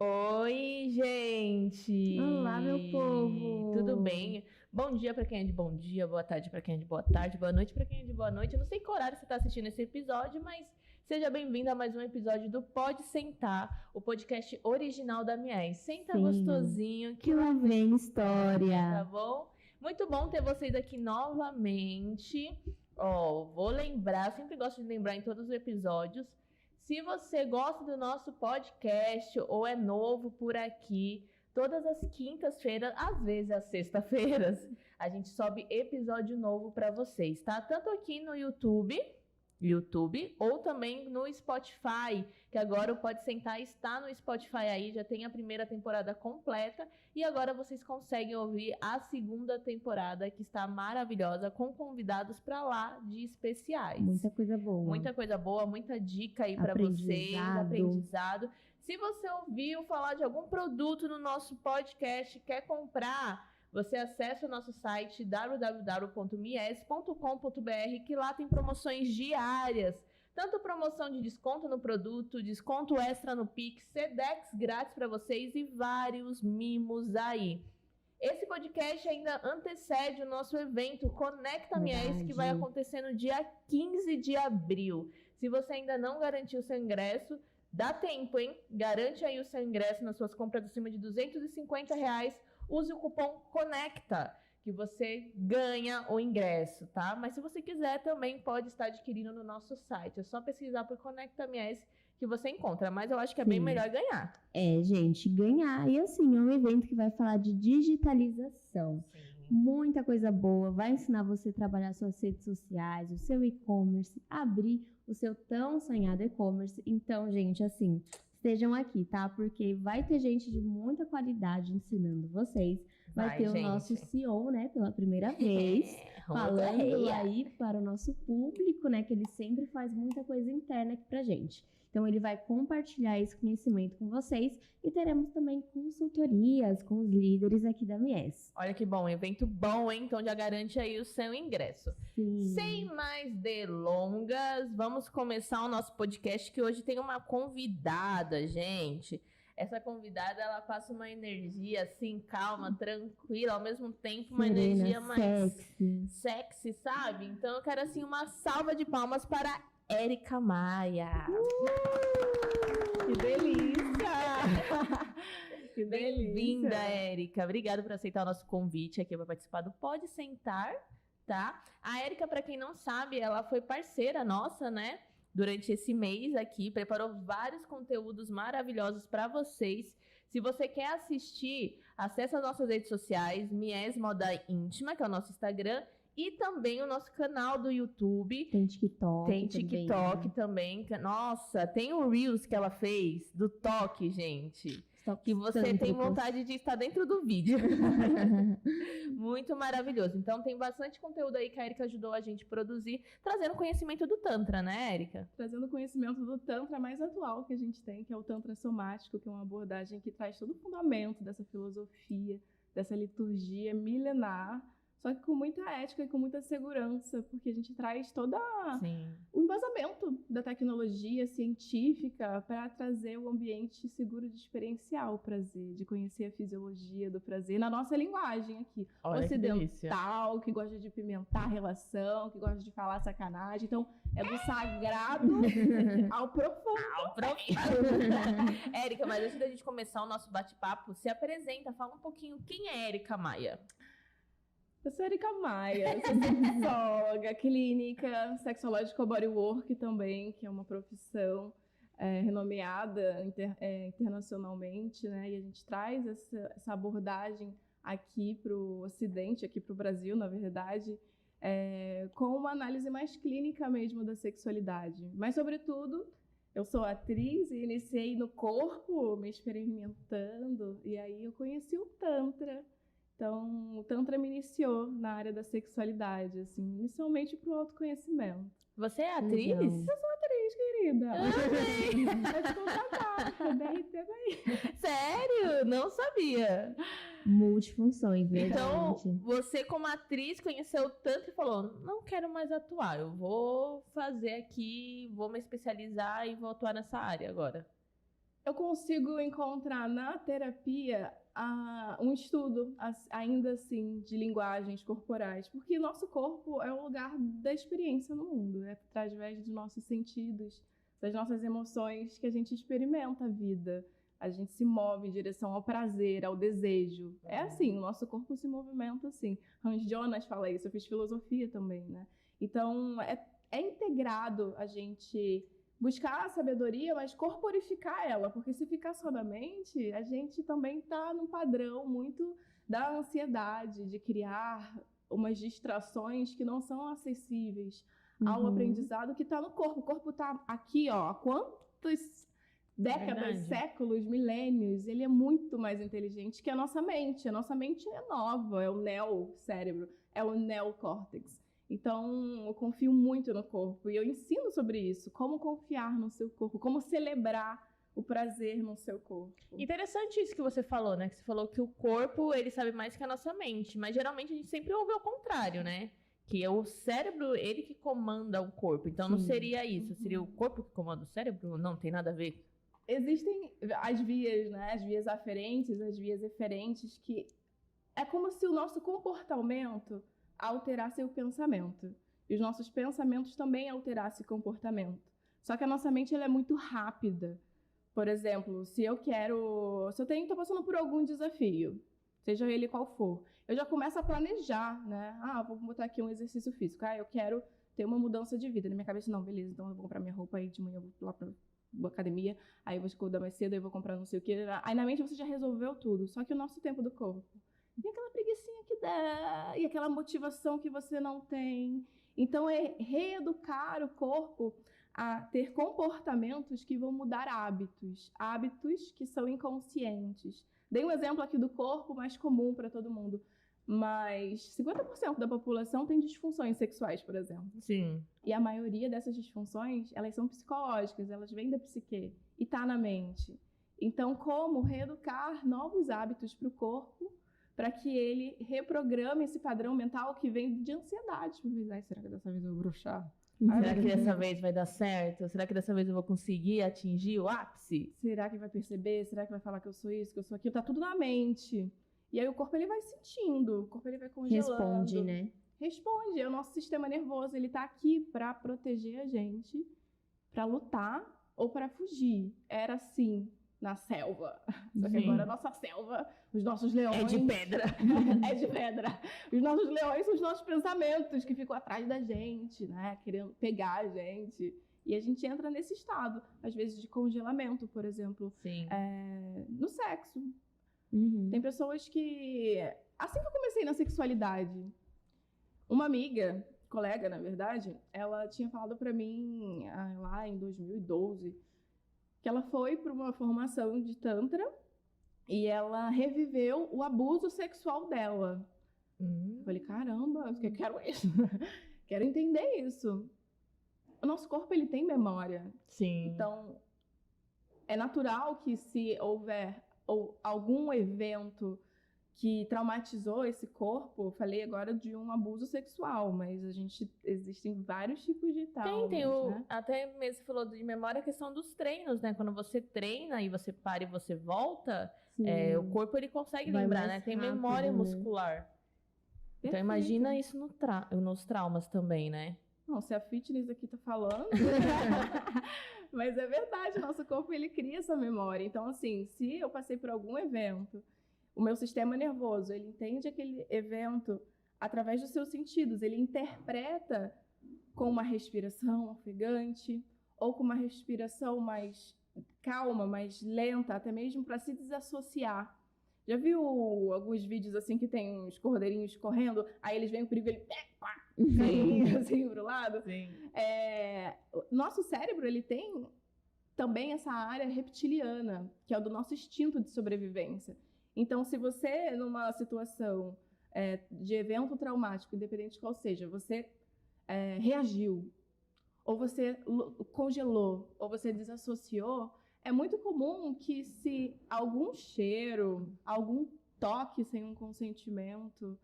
Oi, gente! Olá, meu povo! Tudo bem? Bom dia para quem é de bom dia, boa tarde para quem é de boa tarde, boa noite para quem é de boa noite. Eu não sei que horário você está assistindo esse episódio, mas seja bem-vindo a mais um episódio do Pode Sentar, o podcast original da Mies. Senta Sim, gostosinho que lá vem história. Tá bom? Muito bom ter vocês aqui novamente. Vou lembrar, sempre gosto de lembrar em todos os episódios. Se você gosta do nosso podcast ou é novo por aqui, todas as quintas-feiras, às vezes às sextas-feiras, a gente sobe episódio novo para vocês, tá? Tanto aqui no YouTube, ou também no Spotify, que agora o Pode Sentar está no Spotify aí, já tem a primeira temporada completa e agora vocês conseguem ouvir a segunda temporada, que está maravilhosa, com convidados para lá de especiais. Muita coisa boa. Muita coisa boa, muita dica aí para vocês, aprendizado. Se você ouviu falar de algum produto no nosso podcast, quer comprar, você acessa o nosso site www.mies.com.br, que lá tem promoções diárias. Tanto promoção de desconto no produto, desconto extra no Pix, Sedex grátis para vocês e vários mimos aí. Esse podcast ainda antecede o nosso evento Conecta Mies, que vai acontecer no dia 15 de abril. Se você ainda não garantiu o seu ingresso, dá tempo, hein? Garante aí o seu ingresso nas suas compras acima de R$250. Use o cupom CONECTA, que você ganha o ingresso, tá? Mas se você quiser, também pode estar adquirindo no nosso site. É só pesquisar por Conecta Mies que você encontra. Mas eu acho que é bem melhor ganhar. É, gente, ganhar. E assim, é um evento que vai falar de digitalização. Sim. Muita coisa boa. Vai ensinar você a trabalhar suas redes sociais, o seu e-commerce, abrir o seu tão sonhado e-commerce. Então, gente, assim, estejam aqui, tá? Porque vai ter gente de muita qualidade ensinando vocês. Vai ter o nosso CEO, né, pela primeira vez, falando aí para o nosso público, né, que ele sempre faz muita coisa interna aqui pra gente. Então, ele vai compartilhar esse conhecimento com vocês e teremos também consultorias com os líderes aqui da Mies. Olha que bom, evento bom, hein? Então já garante aí o seu ingresso. Sim. Sem mais delongas, vamos começar o nosso podcast, que hoje tem uma convidada, gente. Essa convidada, ela passa uma energia assim, calma, tranquila, ao mesmo tempo uma energia mais sexy, sabe? Então eu quero assim uma salva de palmas para Érica Maia. Que delícia! Que bem-vinda, Érica. Obrigada por aceitar o nosso convite aqui para participar do Pode Sentar, tá? A Érica, para quem não sabe, ela foi parceira nossa, né? Durante esse mês aqui, preparou vários conteúdos maravilhosos para vocês. Se você quer assistir, acesse as nossas redes sociais, Mies Moda Íntima, que é o nosso Instagram, e também o nosso canal do YouTube. Tem TikTok. Tem TikTok também. Nossa, tem o Reels que ela fez do toque, gente. Que você tem vontade de estar dentro do vídeo. Muito maravilhoso. Então tem bastante conteúdo aí que a Érica ajudou a gente a produzir, trazendo conhecimento do Tantra, né, Érica? Trazendo conhecimento do Tantra mais atual que a gente tem, que é o Tantra somático, que é uma abordagem que traz todo o fundamento dessa filosofia, dessa liturgia milenar, só que com muita ética e com muita segurança, porque a gente traz todo o embasamento da tecnologia científica para trazer o ambiente seguro de experienciar o prazer, de conhecer a fisiologia do prazer na nossa linguagem aqui. Olha, ocidental, que gosta de pimentar a relação, que gosta de falar sacanagem. Então, é do sagrado ao profundo. Érica, mas antes da gente começar o nosso bate-papo, se apresenta, fala um pouquinho quem é Érica Maia. Eu sou Érica Maia, sou sexóloga, clínica, sexológica bodywork também, que é uma profissão renomeada internacionalmente, né? E a gente traz essa abordagem aqui para o Ocidente, aqui para o Brasil, na verdade, com uma análise mais clínica mesmo da sexualidade. Mas, sobretudo, eu sou atriz e iniciei no corpo, me experimentando, e aí eu conheci o Tantra. Então, o Tantra me iniciou na área da sexualidade, assim, inicialmente para o autoconhecimento. Você é atriz? Legal. Eu sou atriz, querida. Pode contratar, DRT vai. Sério? Não sabia. Multifunções, verdade. Então, você como atriz conheceu o Tantra e falou, não quero mais atuar, eu vou fazer aqui, vou me especializar e vou atuar nessa área agora. Eu consigo encontrar na terapia um estudo, ainda assim, de linguagens corporais, porque nosso corpo é o lugar da experiência no mundo, é através dos nossos sentidos, das nossas emoções que a gente experimenta a vida, a gente se move em direção ao prazer, ao desejo. É assim, o nosso corpo se movimenta assim. Hans Jonas fala isso, eu fiz filosofia também, né? Então, é integrado a gente buscar a sabedoria, mas corporificar ela, porque se ficar só na mente, a gente também está num padrão muito da ansiedade, de criar umas distrações que não são acessíveis ao aprendizado que está no corpo. O corpo está aqui, ó, há quantas décadas, séculos, milênios, ele é muito mais inteligente que a nossa mente. A nossa mente é nova, é o neocérebro, é o neocórtex. Então, eu confio muito no corpo e eu ensino sobre isso, como confiar no seu corpo, como celebrar o prazer no seu corpo. Interessante isso que você falou, né? Que você falou que o corpo, ele sabe mais que a nossa mente, mas geralmente a gente sempre ouve ao contrário, né? Que é o cérebro, ele que comanda o corpo. Então, não seria isso, seria o corpo que comanda o cérebro? Não tem nada a ver. Existem as vias, né? As vias aferentes, as vias eferentes, que é como se o nosso comportamento alterasse o pensamento. E os nossos pensamentos também alterassem o comportamento. Só que a nossa mente ela é muito rápida. Por exemplo, se eu estou passando por algum desafio, seja ele qual for, eu já começo a planejar, né? Vou botar aqui um exercício físico. Eu quero ter uma mudança de vida. Na minha cabeça, não, beleza, então eu vou comprar minha roupa, aí de manhã eu vou lá pra academia, aí eu vou acordar mais cedo, aí eu vou comprar não sei o quê. Aí na mente você já resolveu tudo. Só que o nosso tempo do corpo, e aquela preguicinha que dá, e aquela motivação que você não tem. Então, é reeducar o corpo a ter comportamentos que vão mudar hábitos que são inconscientes. Dei um exemplo aqui do corpo mais comum para todo mundo, mas 50% da população tem disfunções sexuais, por exemplo. Sim. E a maioria dessas disfunções, elas são psicológicas, elas vêm da psique e tá na mente. Então, como reeducar novos hábitos para o corpo para que ele reprograme esse padrão mental que vem de ansiedade. Será que dessa vez eu vou bruxar? Será que dessa vez vai dar certo? Será que dessa vez eu vou conseguir atingir o ápice? Será que vai perceber? Será que vai falar que eu sou isso, que eu sou aquilo? Tá tudo na mente. E aí o corpo ele vai sentindo, o corpo ele vai congelando. Responde, né? Responde. É o nosso sistema nervoso, ele tá aqui para proteger a gente, para lutar ou para fugir. Era assim na selva. Só que agora a nossa selva, os nossos leões... É de pedra. É de pedra. Os nossos leões são os nossos pensamentos que ficam atrás da gente, né? Querendo pegar a gente. E a gente entra nesse estado, às vezes de congelamento, por exemplo. Sim. No sexo. Tem pessoas que... Assim que eu comecei na sexualidade, uma amiga, colega, na verdade, ela tinha falado pra mim, lá em 2012, que ela foi para uma formação de Tantra e ela reviveu o abuso sexual dela. Eu falei, caramba, eu quero isso. Quero entender isso. O nosso corpo, ele tem memória. Sim. Então, é natural que se houver algum evento que traumatizou esse corpo, eu falei agora de um abuso sexual, mas existem vários tipos de traumas, né? Até mesmo falou de memória, a questão dos treinos, né? Quando você treina e você para e você volta, o corpo ele consegue lembrar, né? Tem memória muscular. Então imagina isso nos traumas também, né? Não, se a fitness aqui tá falando, mas é verdade, nosso corpo ele cria essa memória. Então assim, se eu passei por algum evento, o meu sistema nervoso, ele entende aquele evento através dos seus sentidos. Ele interpreta com uma respiração ofegante ou com uma respiração mais calma, mais lenta, até mesmo para se desassociar. Já viu alguns vídeos assim que tem uns cordeirinhos correndo, aí eles veem o perigo, ele cai assim pro lado? Sim. Nosso cérebro, ele tem também essa área reptiliana, que é o do nosso instinto de sobrevivência. Então, se você, numa situação de evento traumático, independente de qual seja, você reagiu, ou você congelou, ou você desassociou, é muito comum que se algum cheiro, algum toque sem um consentimento,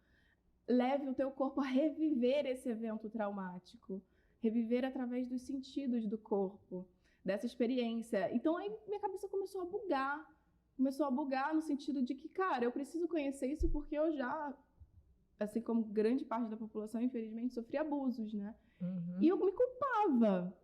leve o teu corpo a reviver esse evento traumático, reviver através dos sentidos do corpo. dessa experiência. Então, aí minha cabeça começou a bugar. Começou a bugar no sentido de que, cara, eu preciso conhecer isso porque eu já, assim como grande parte da população, infelizmente, sofri abusos, né? Uhum. E eu me culpava.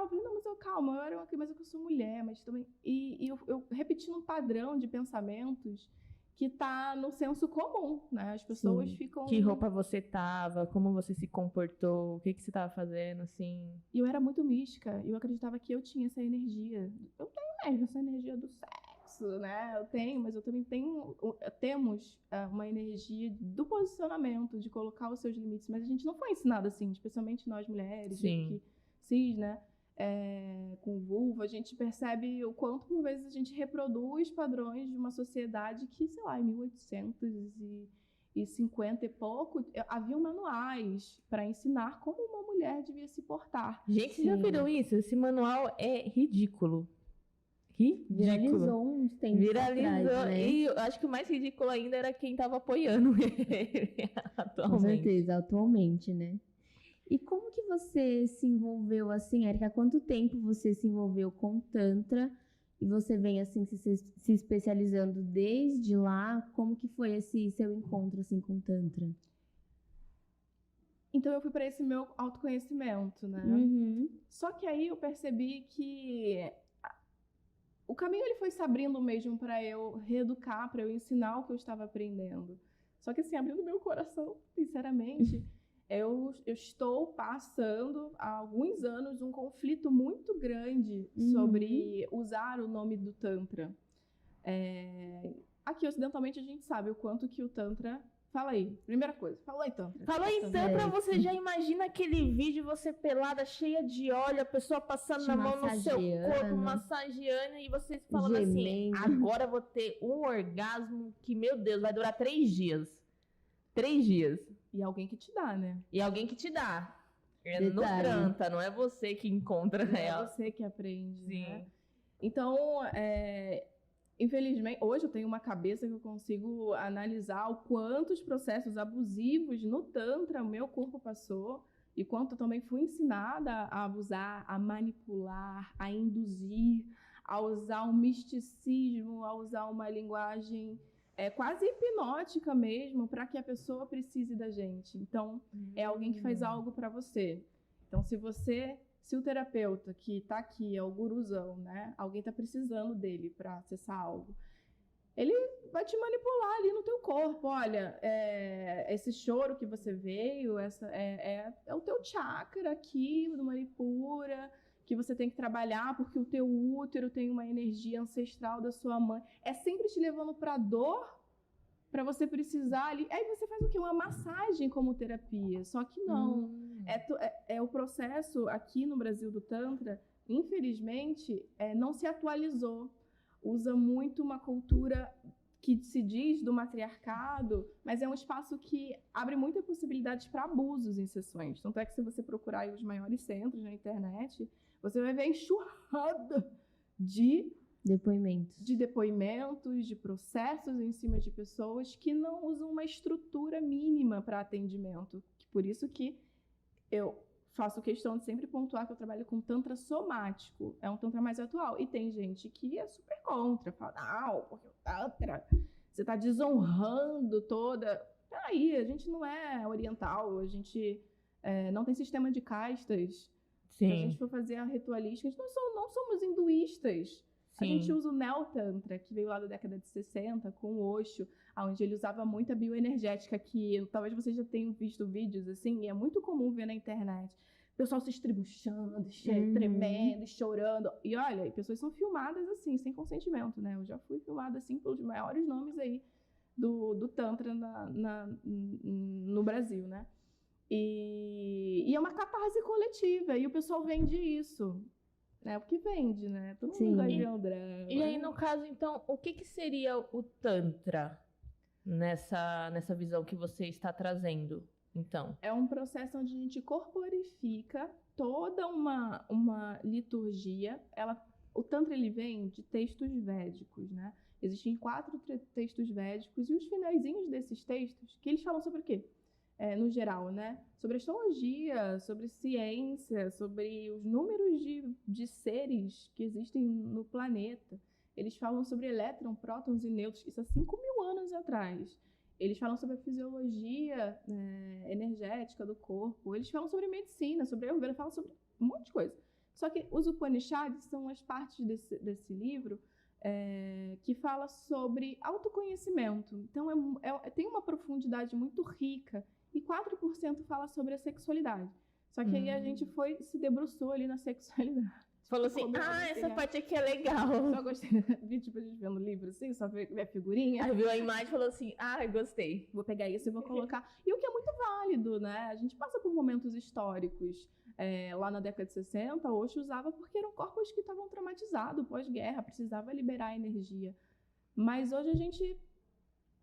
Falei, não, mas calma, mas eu sou mulher, mas também... E eu repetindo um padrão de pensamentos que tá no senso comum, né? As pessoas ficam... Que roupa você tava, como você se comportou, o que você tava fazendo, assim... E eu era muito mística, eu acreditava que eu tinha essa energia. Eu tenho mesmo essa energia do sexo, né? Eu tenho, mas eu também temos uma energia do posicionamento, de colocar os seus limites, mas a gente não foi ensinado assim, especialmente nós mulheres, que cis, né? Com vulva, a gente percebe o quanto por vezes a gente reproduz padrões de uma sociedade que, sei lá, em 1850 e pouco, haviam manuais para ensinar como uma mulher devia se portar. Gente, vocês já viram isso? Esse manual é ridículo. Viralizou uns tempos atrás, né? E eu acho que o mais ridículo ainda era quem tava apoiando ele atualmente. Com certeza, atualmente, né? E como que você se envolveu assim, Érica? Há quanto tempo você se envolveu com Tantra? E você vem assim se especializando desde lá? Como que foi esse seu encontro assim com Tantra? Então eu fui para esse meu autoconhecimento, né? Uhum. Só que aí eu percebi que o caminho ele foi se abrindo mesmo para eu reeducar, para eu ensinar o que eu estava aprendendo. Só que assim, abrindo meu coração, sinceramente, eu estou passando há alguns anos um conflito muito grande sobre usar o nome do Tantra. Aqui, ocidentalmente, a gente sabe o quanto que o Tantra... Fala aí, primeira coisa. Fala aí, Tantra. Falou em Tantra, você já imagina aquele vídeo, você pelada, cheia de óleo, a pessoa passando na mão no seu corpo, massageando, e você falando assim, agora eu vou ter um orgasmo que, meu Deus, vai durar 3 dias. 3 dias. E alguém que te dá, né? E alguém que te dá. É no Tantra, não é você que encontra ela. É você que aprende, Sim. Né? Então, infelizmente, hoje eu tenho uma cabeça que eu consigo analisar o quantos processos abusivos no Tantra o meu corpo passou e quanto eu também fui ensinada a abusar, a manipular, a induzir, a usar um misticismo, a usar uma linguagem quase hipnótica mesmo, para que a pessoa precise da gente. Então, é alguém que faz algo para você. Então, se o terapeuta que está aqui é o guruzão, né? Alguém está precisando dele para acessar algo. Ele vai te manipular ali no teu corpo. Olha, esse choro que você veio, é o teu chakra aqui do Manipura, que você tem que trabalhar porque o teu útero tem uma energia ancestral da sua mãe. É sempre te levando para dor, para você precisar ali. Aí você faz o quê? Uma massagem como terapia. Só que não. O processo aqui no Brasil do Tantra, infelizmente, não se atualizou. Usa muito uma cultura que se diz do matriarcado, mas é um espaço que abre muitas possibilidades para abusos em sessões. Tanto é que se você procurar aí os maiores centros na internet, você vai ver a enxurrada de depoimentos, de processos em cima de pessoas que não usam uma estrutura mínima para atendimento. Por isso que eu faço questão de sempre pontuar que eu trabalho com Tantra somático. É um Tantra mais atual. E tem gente que é super contra. Fala, não, porque o Tantra, você está desonrando toda... Peraí, a gente não é oriental, a gente não tem sistema de castas. Sim. Se a gente for fazer a ritualística, a gente não somos hinduístas. Sim. A gente usa o Neo-Tantra, que veio lá da década de 60, com o Osho, onde ele usava muita bioenergética, que talvez vocês já tenham visto vídeos assim, e é muito comum ver na internet. O pessoal se estribuchando, tremendo, chorando. E olha, pessoas são filmadas assim, sem consentimento, né? Eu já fui filmada assim pelos maiores nomes aí do Tantra no Brasil, né? E é uma catarse coletiva, e o pessoal vende isso. É o que vende, né? Todo mundo gosta de ver um drama. E aí, no caso, então, o que seria o Tantra nessa visão que você está trazendo, então? É um processo onde a gente corporifica toda uma liturgia. O Tantra, ele vem de textos védicos, né? Existem 4 textos védicos, e os finalzinhos desses textos, que eles falam sobre o quê? no geral, né? Sobre astrologia, sobre ciência, sobre os números de seres que existem no planeta. Eles falam sobre elétron, prótons e nêutrons, isso há 5.000 anos atrás. Eles falam sobre a fisiologia energética do corpo. Eles falam sobre medicina, sobre Ayurveda, falam sobre um monte de coisa. Só que os Upanishads são as partes desse livro que fala sobre autoconhecimento. Então, tem uma profundidade muito rica. E 4% fala sobre a sexualidade. Só que aí a gente se debruçou ali na sexualidade. Você falou assim, essa parte aqui é legal. Só gostei. Vi, tipo, a gente vendo livro assim, só ver a figurinha. Aí viu a imagem e falou assim, gostei. Vou pegar isso e vou colocar. E o que é muito válido, né? A gente passa por momentos históricos. Lá na década de 60, Osho usava porque eram corpos que estavam traumatizados pós-guerra, precisava liberar energia. Mas hoje a gente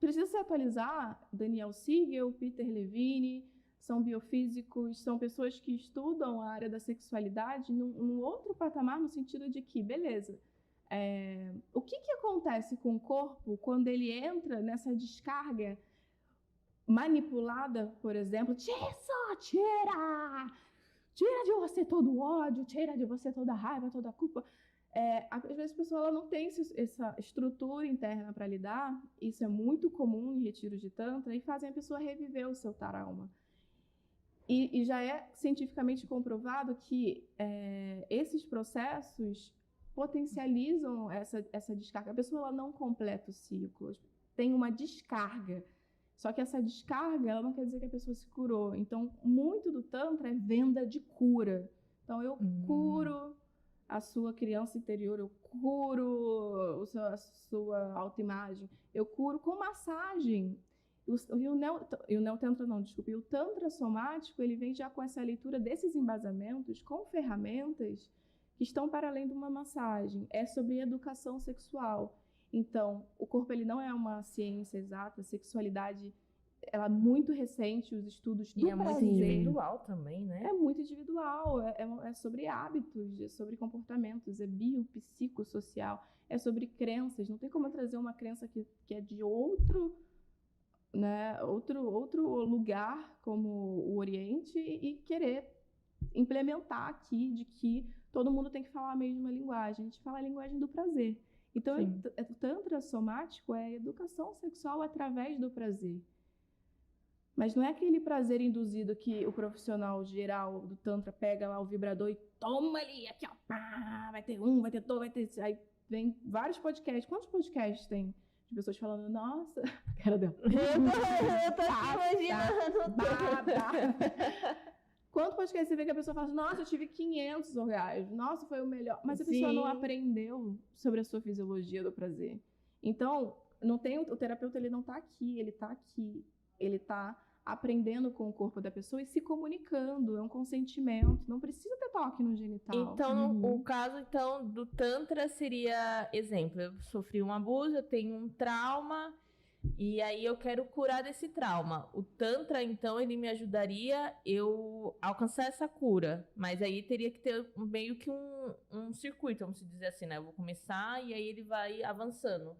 precisa se atualizar. Daniel Siegel, Peter Levine, são biofísicos, são pessoas que estudam a área da sexualidade num outro patamar, no sentido de que, beleza, o que acontece com o corpo quando ele entra nessa descarga manipulada, por exemplo, tira de você todo o ódio, tira de você toda a raiva, toda a culpa. Às vezes a pessoa ela não tem essa estrutura interna para lidar, isso é muito comum em retiros de Tantra, e fazem a pessoa reviver o seu trauma. E já é cientificamente comprovado que esses processos potencializam essa descarga. A pessoa ela não completa o ciclo, tem uma descarga. Só que essa descarga ela não quer dizer que a pessoa se curou. Então, muito do Tantra é venda de cura. Então, eu curo a sua criança interior, eu curo a sua autoimagem, eu curo com massagem. E o Neotantra não, desculpe. E o Tantra somático, ele vem já com essa leitura desses embasamentos, com ferramentas que estão para além de uma massagem. É sobre educação sexual. Então, o corpo ele não é uma ciência exata, a sexualidade ela é muito recente, os estudos do prazer. Muito individual também, né? É muito individual, é sobre hábitos, é sobre comportamentos, é biopsicossocial, é sobre crenças. Não tem como eu trazer uma crença que é de outro lugar, como o Oriente, e querer implementar aqui de que todo mundo tem que falar a mesma linguagem. A gente fala a linguagem do prazer. Então, o Tantra somático é a educação sexual através do prazer. Mas não é aquele prazer induzido que o profissional geral do Tantra pega lá o vibrador e toma ali, aqui ó, pá, vai ter vai ter dois, vai ter... Aí vem vários podcasts. Quantos podcasts tem de pessoas falando, nossa... Cara dela. Eu tô imaginando. Quanto podcast você vê que a pessoa fala assim, nossa, eu tive 500 orgasmos, nossa, foi o melhor. Mas a pessoa não aprendeu sobre a sua fisiologia do prazer. Então, o terapeuta ele não tá aqui, ele tá aqui. Ele tá aprendendo com o corpo da pessoa e se comunicando, é um consentimento, não precisa ter toque no genital. Então, o caso do Tantra seria, exemplo, eu sofri um abuso, eu tenho um trauma, e aí eu quero curar desse trauma. O Tantra, então, ele me ajudaria eu alcançar essa cura. Mas aí teria que ter meio que um circuito, vamos dizer assim, né? Eu vou começar e aí ele vai avançando.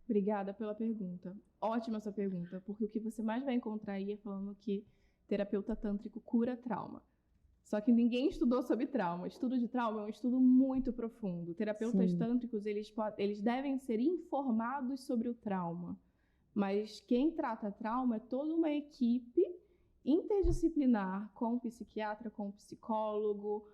Obrigada pela pergunta. Ótima essa pergunta, porque o que você mais vai encontrar aí é falando que terapeuta tântrico cura trauma. Só que ninguém estudou sobre trauma. Estudo de trauma é um estudo muito profundo. Terapeutas tântricos, eles devem ser informados sobre o trauma. Mas quem trata trauma é toda uma equipe interdisciplinar, com o psiquiatra, com o psicólogo,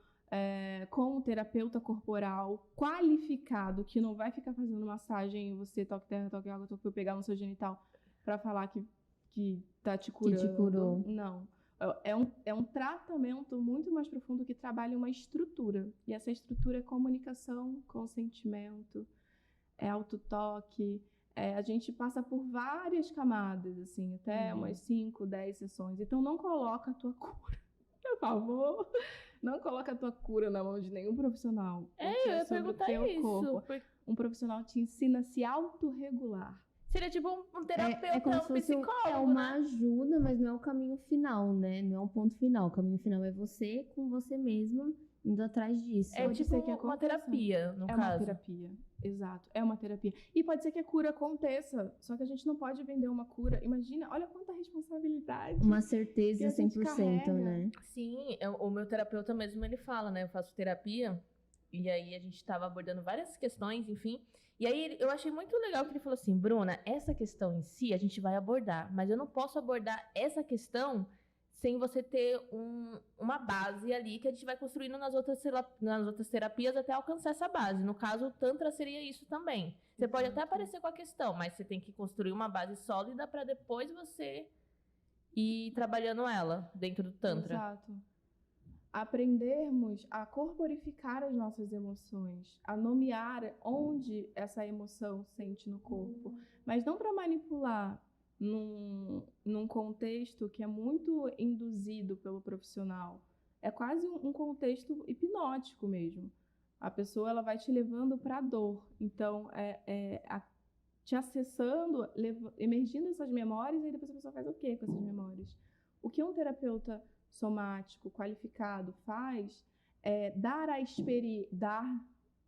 com o terapeuta corporal qualificado, que não vai ficar fazendo massagem, você toque terra, toque água, toque eu pegar no seu genital para falar que tá te curando. Que te curou. Não. É um tratamento muito mais profundo que trabalha uma estrutura. E essa estrutura é comunicação, consentimento, é autotoque. A gente passa por várias camadas, assim, até umas 5, 10 sessões. Então, não coloca a tua cura, por favor. Não coloca a tua cura na mão de nenhum profissional. Eu ia perguntar isso. Um profissional te ensina a se autorregular. Seria tipo um terapeuta, um psicólogo, é uma ajuda, mas não é o caminho final, né? Não é um ponto final. O caminho final é você com você mesma indo atrás disso. É Pode tipo ser que uma aconteça. terapia, no É caso. uma terapia, exato, é uma terapia. E pode ser que a cura aconteça, só que a gente não pode vender uma cura. Imagina, olha quanta responsabilidade. Uma certeza que a gente 100%, carrega. né? Sim, o meu terapeuta mesmo, ele fala, né? Eu faço terapia, e aí a gente tava abordando várias questões, enfim. E aí eu achei muito legal que ele falou assim, Bruna, essa questão em si a gente vai abordar, mas eu não posso abordar essa questão sem você ter uma base ali que a gente vai construindo nas outras terapias até alcançar essa base. No caso, o Tantra seria isso também. Você pode até aparecer com a questão, mas você tem que construir uma base sólida para depois você ir trabalhando ela dentro do Tantra. Exato. Aprendermos a corporificar as nossas emoções, a nomear onde essa emoção sente no corpo, mas não para manipular num contexto que é muito induzido pelo profissional. É quase um contexto hipnótico mesmo. A pessoa ela vai te levando para a dor. Então, te acessando, emergindo essas memórias, e aí depois a pessoa faz o quê com essas memórias? O que um terapeuta somático qualificado faz é dar,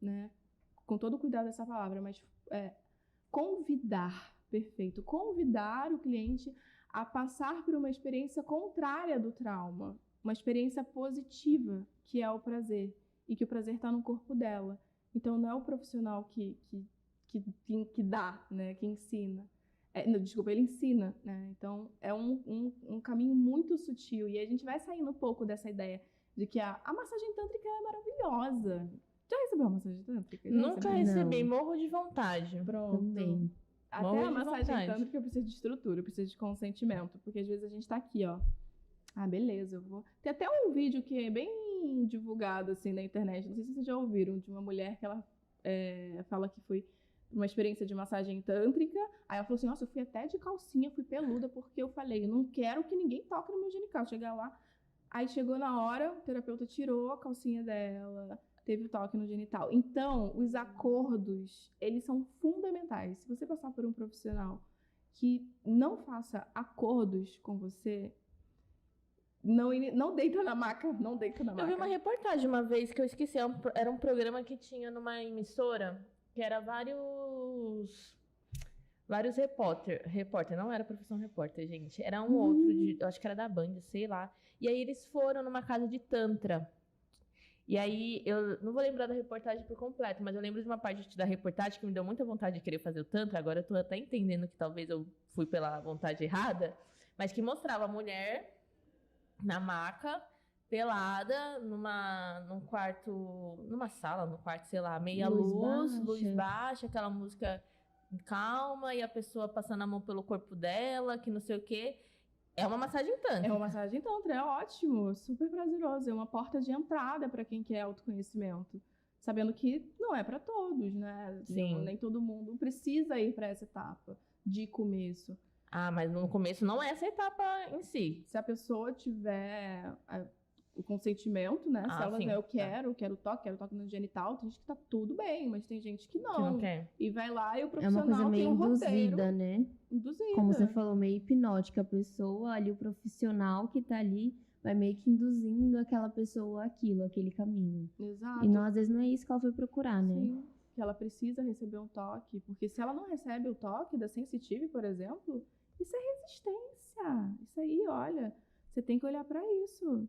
né, com todo o cuidado dessa palavra, mas convidar, perfeito, convidar o cliente a passar por uma experiência contrária do trauma, uma experiência positiva, que é o prazer, e que o prazer está no corpo dela. Então não é o profissional que dá, né, que ensina. Desculpa, ele ensina, né? Então, é um caminho muito sutil. E a gente vai saindo um pouco dessa ideia de que a massagem tântrica é maravilhosa. Já recebeu uma massagem tântrica? Nunca recebi, morro de vontade. Pronto. Também. Até a massagem tântrica precisa de estrutura, precisa de consentimento. Porque às vezes a gente tá aqui, ó. Ah, beleza, eu vou... Tem até um vídeo que é bem divulgado, assim, na internet. Não sei se vocês já ouviram, de uma mulher que ela fala que foi uma experiência de massagem tântrica. Aí ela falou assim, nossa, eu fui até de calcinha, fui peluda, porque eu falei, eu não quero que ninguém toque no meu genital. Chegar lá, aí chegou na hora, o terapeuta tirou a calcinha dela, teve o toque no genital. Então, os acordos, eles são fundamentais. Se você passar por um profissional que não faça acordos com você, não deita na maca, não deita na maca. Eu vi uma reportagem uma vez que eu esqueci, era um programa que tinha numa emissora, que era vários repórter, não era profissão repórter, gente, era um outro, eu acho que era da Band, sei lá, e aí eles foram numa casa de Tantra, e aí eu não vou lembrar da reportagem por completo, mas eu lembro de uma parte da reportagem que me deu muita vontade de querer fazer o Tantra, agora eu tô até entendendo que talvez eu fui pela vontade errada, mas que mostrava a mulher na maca, pelada, num quarto, numa sala, no quarto, sei lá, meia luz baixa, aquela música calma, e a pessoa passando a mão pelo corpo dela, que não sei o quê. É uma massagem tântrica. É uma massagem tântrica, é ótimo, super prazeroso, é uma porta de entrada para quem quer autoconhecimento. Sabendo que não é para todos, né? Sim. Nem todo mundo precisa ir para essa etapa de começo. Ah, mas no começo não é essa etapa em si. Se a pessoa tiver o consentimento, né? Se ela eu quero toque no genital, tem gente que tá tudo bem, mas tem gente que não quer. E vai lá e o É profissional uma coisa meio tem um induzida, roteiro, né? Induzida. Como você falou, meio hipnótica. A pessoa ali, o profissional que tá ali, vai meio que induzindo aquela pessoa aquele caminho. Exato. E não, às vezes não é isso que ela foi procurar, né? Sim, que ela precisa receber um toque. Porque se ela não recebe o toque da sensitive, por exemplo, isso é resistência. Isso aí, olha, você tem que olhar pra isso.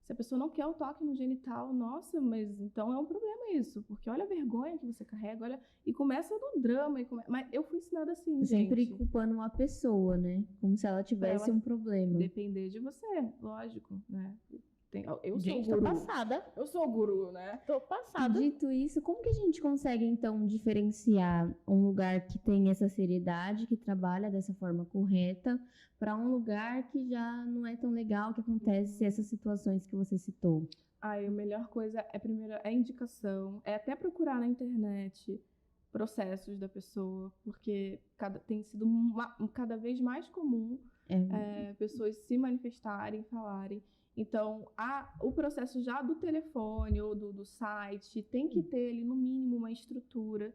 Se a pessoa não quer o toque no genital, nossa, mas então é um problema isso. Porque olha a vergonha que você carrega, olha... E começa no drama. Mas eu fui ensinada assim, Sempre gente. culpando uma pessoa, né? Como se ela tivesse um problema. Depender de você, lógico, né? Eu Gente, sou o tô guru. passada. Eu sou o guru, né? Tô passada. Dito isso, como que a gente consegue, então, diferenciar um lugar que tem essa seriedade, que trabalha dessa forma correta, para um lugar que já não é tão legal, que acontece essas situações que você citou? A melhor coisa primeiro, é indicação, é até procurar na internet processos da pessoa, porque tem sido cada vez mais comum pessoas se manifestarem, falarem. Então, o processo já do telefone ou do site tem que ter ali, no mínimo, uma estrutura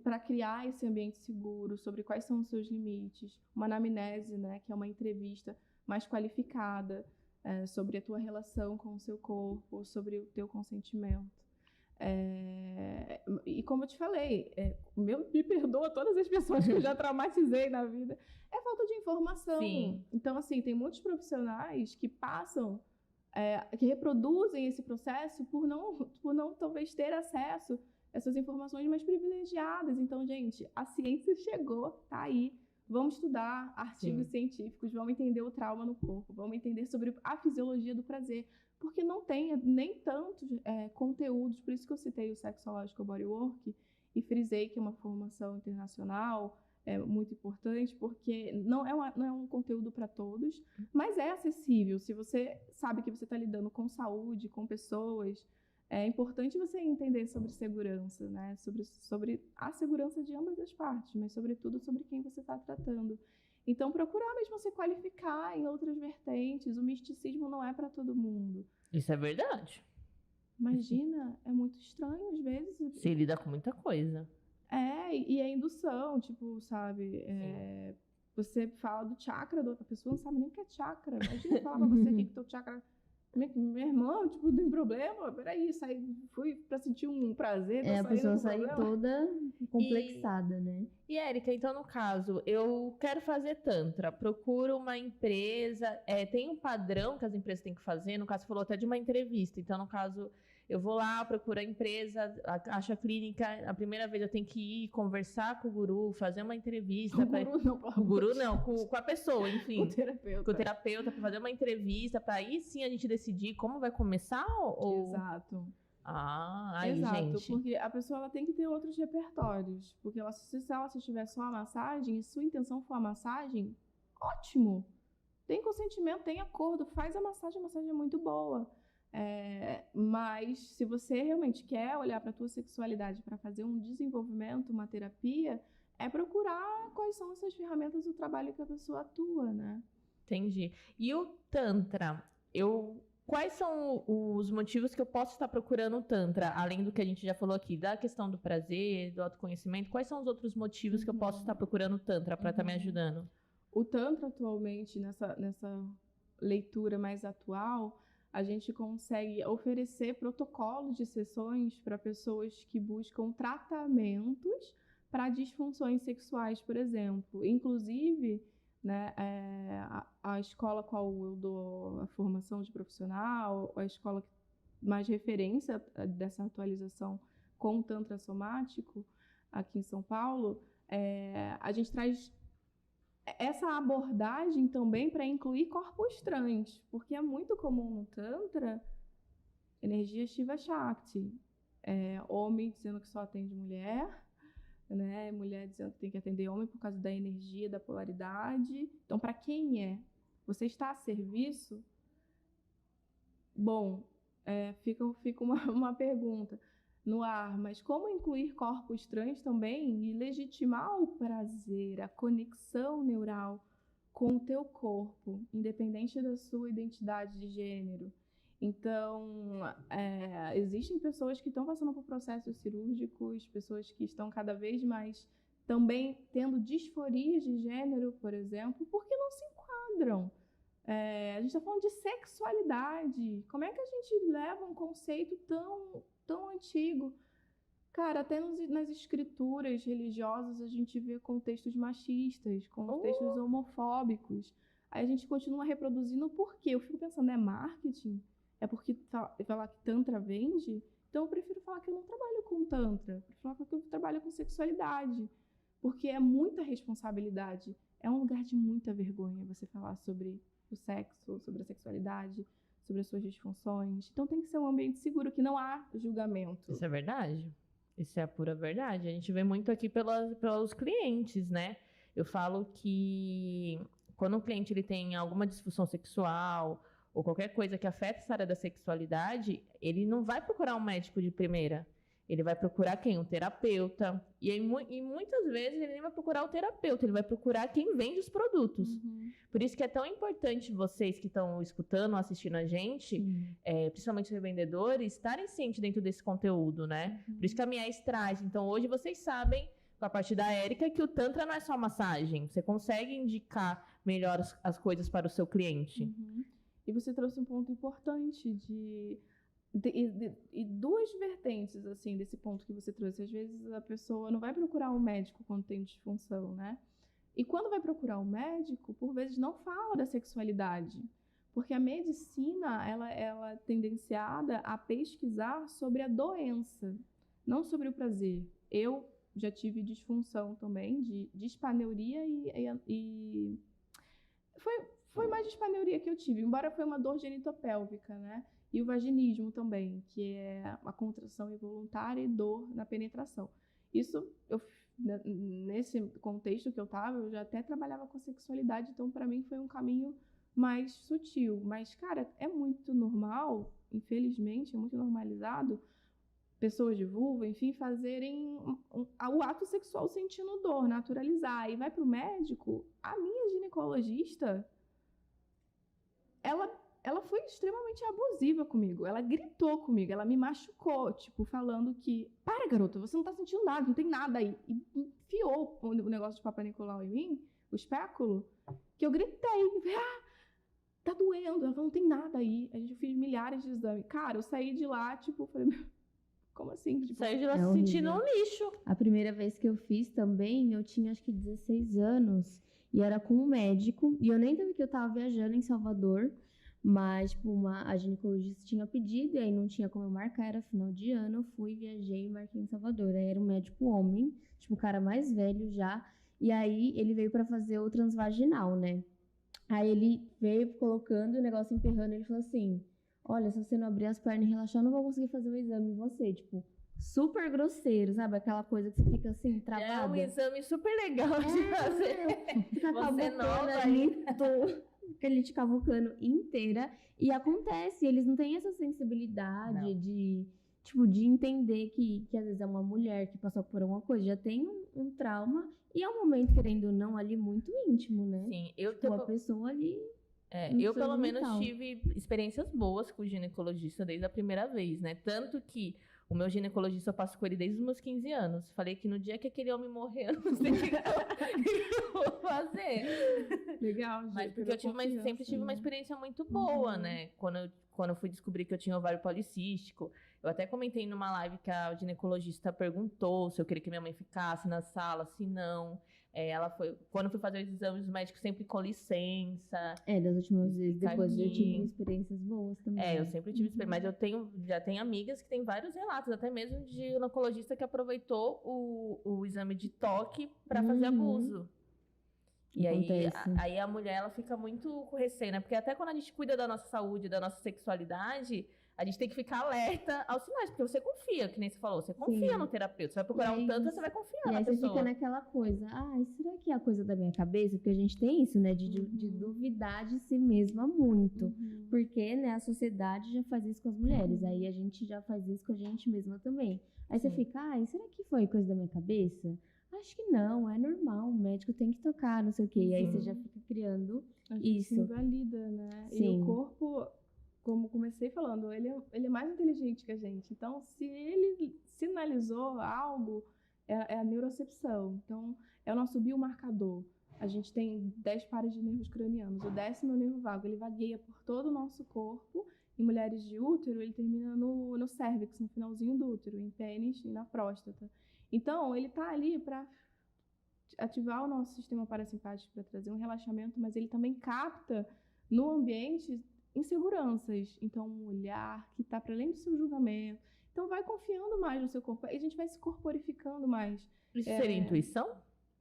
para criar esse ambiente seguro, sobre quais são os seus limites. Uma anamnese, né, que é uma entrevista mais qualificada, sobre a tua relação com o seu corpo, sobre o teu consentimento. E como eu te falei, me perdoa todas as pessoas que eu já traumatizei na vida, é falta de informação. Sim. Então, assim, tem muitos profissionais que passam, que reproduzem esse processo por não talvez ter acesso a essas informações mais privilegiadas. Então, gente, a ciência chegou, tá aí. Vamos estudar artigos científicos, vamos entender o trauma no corpo, vamos entender sobre a fisiologia do prazer, porque não tem nem tantos conteúdos, por isso que eu citei o Sexological Bodywork e frisei que é uma formação internacional muito importante, porque não é um conteúdo para todos, mas é acessível. Se você sabe que você está lidando com saúde, com pessoas, é importante você entender sobre segurança, né? Sobre a segurança de ambas as partes, mas sobretudo sobre quem você está tratando. Então, procurar mesmo se qualificar em outras vertentes. O misticismo não é para todo mundo. Isso é verdade. Imagina, é muito estranho às vezes. Você lida com muita coisa. E a indução, tipo, sabe? Você fala do chakra da outra pessoa, não sabe nem o que é chakra. Imagina falar pra você que teu chakra... Minha irmã, tipo, não tem problema, peraí, fui pra sentir um prazer. A pessoa sai toda complexada, né? E, Érica, então, no caso, eu quero fazer tantra, procuro uma empresa, tem um padrão que as empresas têm que fazer, no caso, você falou até de uma entrevista, então, no caso, eu vou lá, procuro a empresa, acho a clínica, a primeira vez eu tenho que ir conversar com o guru, fazer uma entrevista. Com o guru não, com a pessoa, enfim. Com o terapeuta, para fazer uma entrevista, para aí sim a gente decidir como vai começar ou... Exato. Aí, exato, gente. Porque a pessoa ela tem que ter outros repertórios, porque se ela tiver só a massagem e sua intenção for a massagem, ótimo. Tem consentimento, tem acordo, faz a massagem é muito boa. Mas se você realmente quer olhar para a tua sexualidade para fazer um desenvolvimento, uma terapia, procurar quais são essas ferramentas do trabalho que a pessoa atua, né? Entendi. E o Tantra, quais são os motivos que eu posso estar procurando o Tantra, além do que a gente já falou aqui, da questão do prazer, do autoconhecimento, quais são os outros motivos que eu posso estar procurando o Tantra para estar me ajudando? O Tantra, atualmente, nessa leitura mais atual, a gente consegue oferecer protocolos de sessões para pessoas que buscam tratamentos para disfunções sexuais, por exemplo. Inclusive, né, a escola qual eu dou a formação de profissional, a escola mais referência dessa atualização com o Tantra somático, aqui em São Paulo, a gente traz essa abordagem também para incluir corpos trans, porque é muito comum no Tantra energia Shiva Shakti, homem dizendo que só atende mulher, né? Mulher dizendo que tem que atender homem por causa da energia, da polaridade. Então, para quem é? Você está a serviço? Bom, fica uma pergunta no ar, mas como incluir corpos trans também e legitimar o prazer, a conexão neural com o teu corpo, independente da sua identidade de gênero? Então, existem pessoas que estão passando por processos cirúrgicos, pessoas que estão cada vez mais também tendo disforias de gênero, por exemplo, porque não se enquadram. A gente está falando de sexualidade. Como é que a gente leva um conceito tão antigo? Cara, até nas escrituras religiosas a gente vê contextos machistas, contextos homofóbicos. Aí a gente continua reproduzindo por quê? Eu fico pensando, é marketing? É porque falar que Tantra vende? Então eu prefiro falar que eu não trabalho com Tantra. Eu prefiro falar que eu trabalho com sexualidade. Porque é muita responsabilidade. É um lugar de muita vergonha você falar sobre o sexo, sobre a sexualidade, sobre as suas disfunções. Então tem que ser um ambiente seguro, que não há julgamento. Isso é verdade. Isso é a pura verdade. A gente vê muito aqui pelos clientes, né? Eu falo que quando o cliente ele tem alguma disfunção sexual ou qualquer coisa que afeta essa área da sexualidade, ele não vai procurar um médico de primeira. Ele vai procurar quem? Um terapeuta. E muitas vezes ele nem vai procurar o terapeuta, ele vai procurar quem vende os produtos. Uhum. Por isso que é tão importante vocês que estão escutando, assistindo a gente, principalmente os revendedores, estarem cientes dentro desse conteúdo, né? Por isso que a Mies traz. Então, hoje vocês sabem, com a parte da Érica, que o Tantra não é só massagem. Você consegue indicar melhor as coisas para o seu cliente. Uhum. E você trouxe um ponto importante e duas vertentes, assim, desse ponto que você trouxe. Às vezes a pessoa não vai procurar um médico quando tem disfunção, né? E quando vai procurar um médico, por vezes não fala da sexualidade. Porque a medicina, ela é tendenciada a pesquisar sobre a doença, não sobre o prazer. Eu já tive disfunção também, de dispaneuria e foi mais dispaneuria que eu tive, embora foi uma dor genitopélvica, né? E o vaginismo também, que é a contração involuntária e dor na penetração. Isso, nesse contexto que eu estava, eu já até trabalhava com sexualidade, então para mim foi um caminho mais sutil. Mas, cara, é muito normal, infelizmente, é muito normalizado, pessoas de vulva, enfim, fazerem o ato sexual sentindo dor, naturalizar. E vai pro médico, a minha ginecologista, ela foi extremamente abusiva comigo. Ela gritou comigo, ela me machucou, tipo, falando que, para, garota, você não tá sentindo nada, não tem nada aí. E enfiou o negócio de Papa Nicolau em mim, o espéculo, que eu gritei. Tá doendo. Ela falou, não tem nada aí. A gente fez milhares de exames. Cara, eu saí de lá, tipo, falei, como assim? Tipo, saiu de lá se sentindo um lixo. A primeira vez que eu fiz também, eu tinha acho que 16 anos. E era com um médico. E eu nem sabia que eu tava viajando em Salvador. Mas, tipo, a ginecologista tinha pedido. E aí não tinha como eu marcar. Era final de ano. Eu fui, viajei e marquei em Salvador. Aí era um médico homem. Tipo, o cara mais velho já. E aí ele veio pra fazer o transvaginal, né? Aí ele veio colocando o negócio emperrando. Ele falou assim... Olha, se você não abrir as pernas e relaxar, eu não vou conseguir fazer o exame em você. Tipo, super grosseiro, sabe? Aquela coisa que você fica assim, travada. É um exame super legal de fazer. Fica Você nova ali, ele te cavucando inteira. E acontece, eles não têm essa sensibilidade de entender que às vezes é uma mulher que passou por alguma coisa, já tem um trauma. E é um momento, querendo ou não, ali muito íntimo, né? Sim, Uma pessoa ali... eu pelo menos tive experiências boas com o ginecologista desde a primeira vez, né? Tanto que o meu ginecologista eu passo com ele desde os meus 15 anos. Falei que no dia que aquele homem morrer, eu não sei o que eu vou fazer. Legal, gente. Mas porque sempre tive uma experiência muito boa, né? Quando eu fui descobrir que eu tinha ovário policístico, eu até comentei numa live que a ginecologista perguntou se eu queria que minha mãe ficasse na sala, se não. Quando eu fui fazer os exames, o médico sempre com licença. Das últimas vezes, depois eu tive experiências boas também. Eu sempre tive experiência, mas já tenho amigas que têm vários relatos, até mesmo de ginecologista que aproveitou o exame de toque para fazer abuso. E aí a mulher, ela fica muito com receio, né? Porque até quando a gente cuida da nossa saúde, da nossa sexualidade, a gente tem que ficar alerta aos sinais, porque você confia, que nem você falou, você confia no terapeuta, você vai procurar um tanto, você vai confiar na pessoa. E aí você fica naquela coisa, será que é a coisa da minha cabeça? Porque a gente tem isso, né, de duvidar de si mesma muito, porque, né, a sociedade já faz isso com as mulheres, aí a gente já faz isso com a gente mesma também. Aí você fica, será que foi coisa da minha cabeça? Acho que não, é normal, o médico tem que tocar, não sei o quê, e aí você já fica criando isso. Se invalida, né? Sim. E o corpo... Como comecei falando, ele é mais inteligente que a gente. Então, se ele sinalizou algo, é a neurocepção. Então, é o nosso biomarcador. A gente tem 10 pares de nervos cranianos. O 10º é o nervo vago. Ele vagueia por todo o nosso corpo. Em mulheres de útero, ele termina no cérvix, no finalzinho do útero, em pênis e na próstata. Então, ele está ali para ativar o nosso sistema parasimpático, para trazer um relaxamento, mas ele também capta no ambiente inseguranças, então um olhar que está para além do seu julgamento, então vai confiando mais no seu corpo, aí a gente vai se corporificando mais. Isso seria intuição?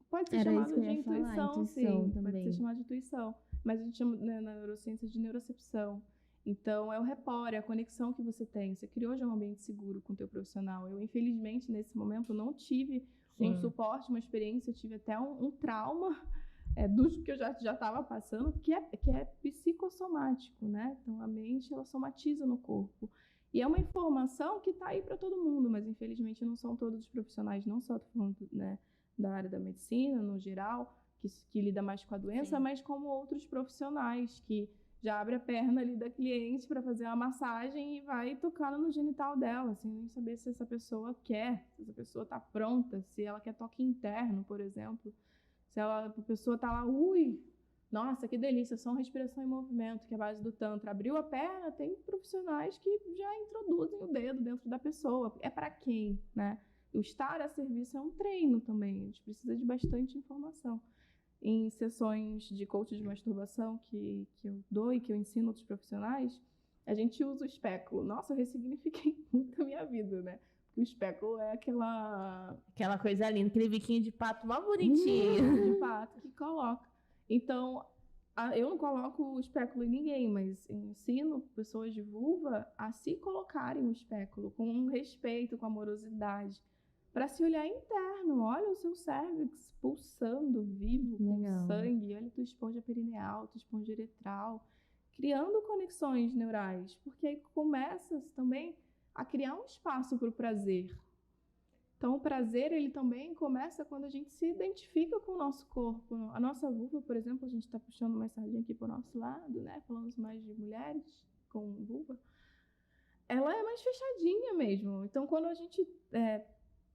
Pode ser chamado de intuição, sim, também. Pode ser chamado de intuição, mas a gente chama, né, na neurociência de neurocepção. Então é o rapport, é a conexão que você tem, você criou já um ambiente seguro com o teu profissional. Eu infelizmente nesse momento não tive um suporte, uma experiência, eu tive até um trauma dos que eu já estava passando, que é psicossomático, né? Então, a mente, ela somatiza no corpo. E é uma informação que está aí para todo mundo, mas, infelizmente, não são todos os profissionais, não só falando, né, da área da medicina, no geral, que lida mais com a doença, mas como outros profissionais, que já abre a perna ali da cliente para fazer uma massagem e vai tocando no genital dela, sem nem saber se essa pessoa quer, se essa pessoa está pronta, se ela quer toque interno, por exemplo. Se a pessoa tá lá, Nossa, que delícia, só respiração em movimento, que é a base do Tantra. Abriu a perna, tem profissionais que já introduzem o dedo dentro da pessoa. É para quem, né? O estar a serviço é um treino também. A gente precisa de bastante informação. Em sessões de coach de masturbação que eu dou e que eu ensino outros profissionais, a gente usa o espéculo. Nossa, eu ressignifiquei muito a minha vida, né? Porque o espéculo é aquela coisa linda, aquele biquinho de pato mó bonitinho. de pato que coloca. Então, eu não coloco o espéculo em ninguém, mas eu ensino pessoas de vulva a se colocarem o espéculo com respeito, com amorosidade, para se olhar interno. Olha o seu cérvix pulsando, vivo, Legal. com sangue. Olha a tua esponja perineal, tua esponja uretral, criando conexões neurais, porque aí começa também a criar um espaço para o prazer. Então, o prazer, ele também começa quando a gente se identifica com o nosso corpo. A nossa vulva, por exemplo, a gente está puxando mais sardinha aqui para o nosso lado, né? Falando mais de mulheres com vulva. Ela é mais fechadinha mesmo. Então, quando a gente...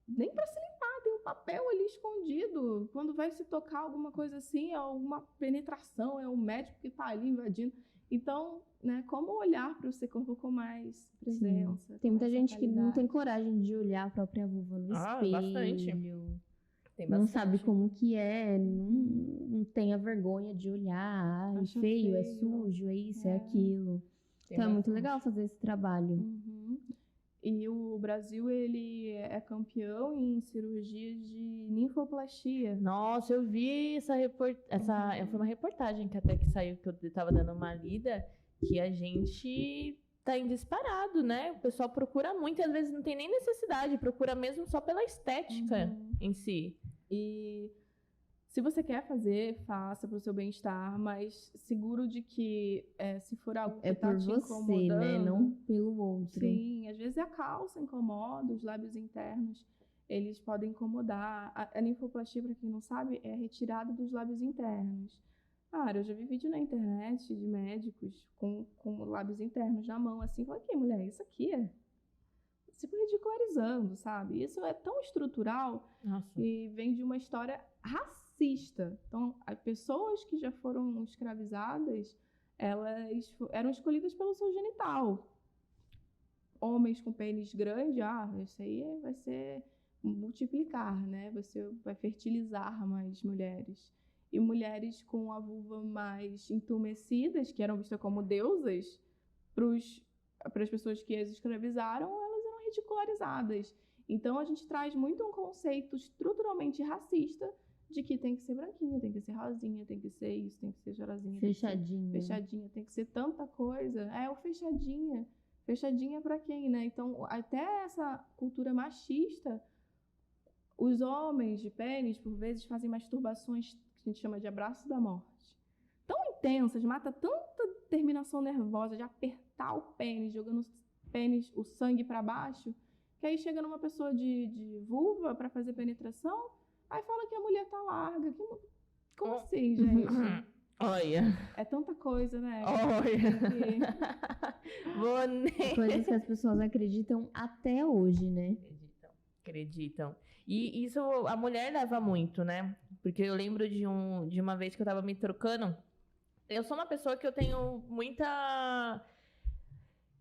nem para se limpar, tem um papel ali escondido. Quando vai se tocar alguma coisa assim, é alguma penetração, é o médico que está ali invadindo. Então, né, como olhar para o seu corpo com mais presença? Sim. Tem muita gente que não qualidade. tem coragem de olhar a própria vulva no espelho. Bastante. Tem Não bastante. sabe como que é, não tem a vergonha de olhar. É Acha feio, é feio. sujo, é isso, é É. aquilo. Tem Então é muito bastante. legal fazer esse trabalho. Uhum. E o Brasil, ele é campeão em cirurgias de ninfoplastia. Nossa, eu vi foi uma reportagem que até que saiu, que eu tava dando uma lida, que a gente tá em disparado, né? O pessoal procura muito e às vezes não tem nem necessidade, procura mesmo só pela estética em si. E se você quer fazer, faça para o seu bem-estar, mas seguro de que se for algo que É tá por te você, incomodando... né? Não pelo outro. Sim, às vezes a calça incomoda, os lábios internos, eles podem incomodar. A ninfoplastia, para quem não sabe, é a retirada dos lábios internos. Eu já vi vídeo na internet de médicos com lábios internos na mão, assim, falei, que mulher, isso aqui é tipo ridicularizando, sabe? Isso é tão estrutural Nossa. que vem de uma história racista. Então, as pessoas que já foram escravizadas, elas eram escolhidas pelo seu genital. Homens com pênis grande, isso aí vai ser multiplicar, né? Você vai fertilizar mais mulheres. E mulheres com a vulva mais entumecidas, que eram vistas como deusas, para as pessoas que as escravizaram, elas eram ridicularizadas. Então, a gente traz muito um conceito estruturalmente racista de que tem que ser branquinha, tem que ser rosinha, tem que ser isso, tem que ser chorosinha. Fechadinha. Fechadinha, tem que ser tanta coisa. O fechadinha. Fechadinha para quem, né? Então, até essa cultura machista, os homens de pênis, por vezes, fazem masturbações que a gente chama de abraço da morte. Tão intensas, mata tanta terminação nervosa de apertar o pênis, jogando o sangue para baixo, que aí chega numa pessoa de vulva para fazer penetração, aí fala que a mulher tá larga. Como assim, gente? Olha. É tanta coisa, né? Coisas que as pessoas acreditam até hoje, né? Acreditam. E isso a mulher leva muito, né? Porque eu lembro de uma vez que eu tava me trocando. Eu sou uma pessoa que eu tenho muita...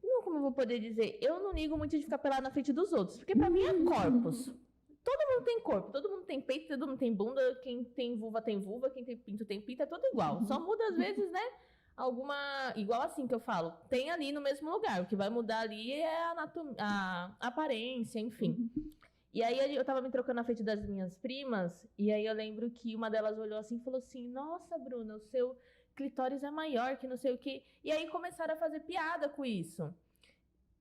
Não, como eu vou poder dizer? Eu não ligo muito de ficar pelada na frente dos outros. Porque pra mim é corpos. Todo mundo tem corpo, todo mundo tem peito, todo mundo tem bunda. Quem tem vulva, quem tem pinto, é tudo igual. Só muda às vezes, né? Alguma... Igual assim que eu falo. Tem ali no mesmo lugar. O que vai mudar ali é a aparência, enfim. E aí eu tava me trocando na frente das minhas primas. E aí eu lembro que uma delas olhou assim e falou assim: nossa, Bruna, o seu clitóris é maior que não sei o quê. E aí começaram a fazer piada com isso.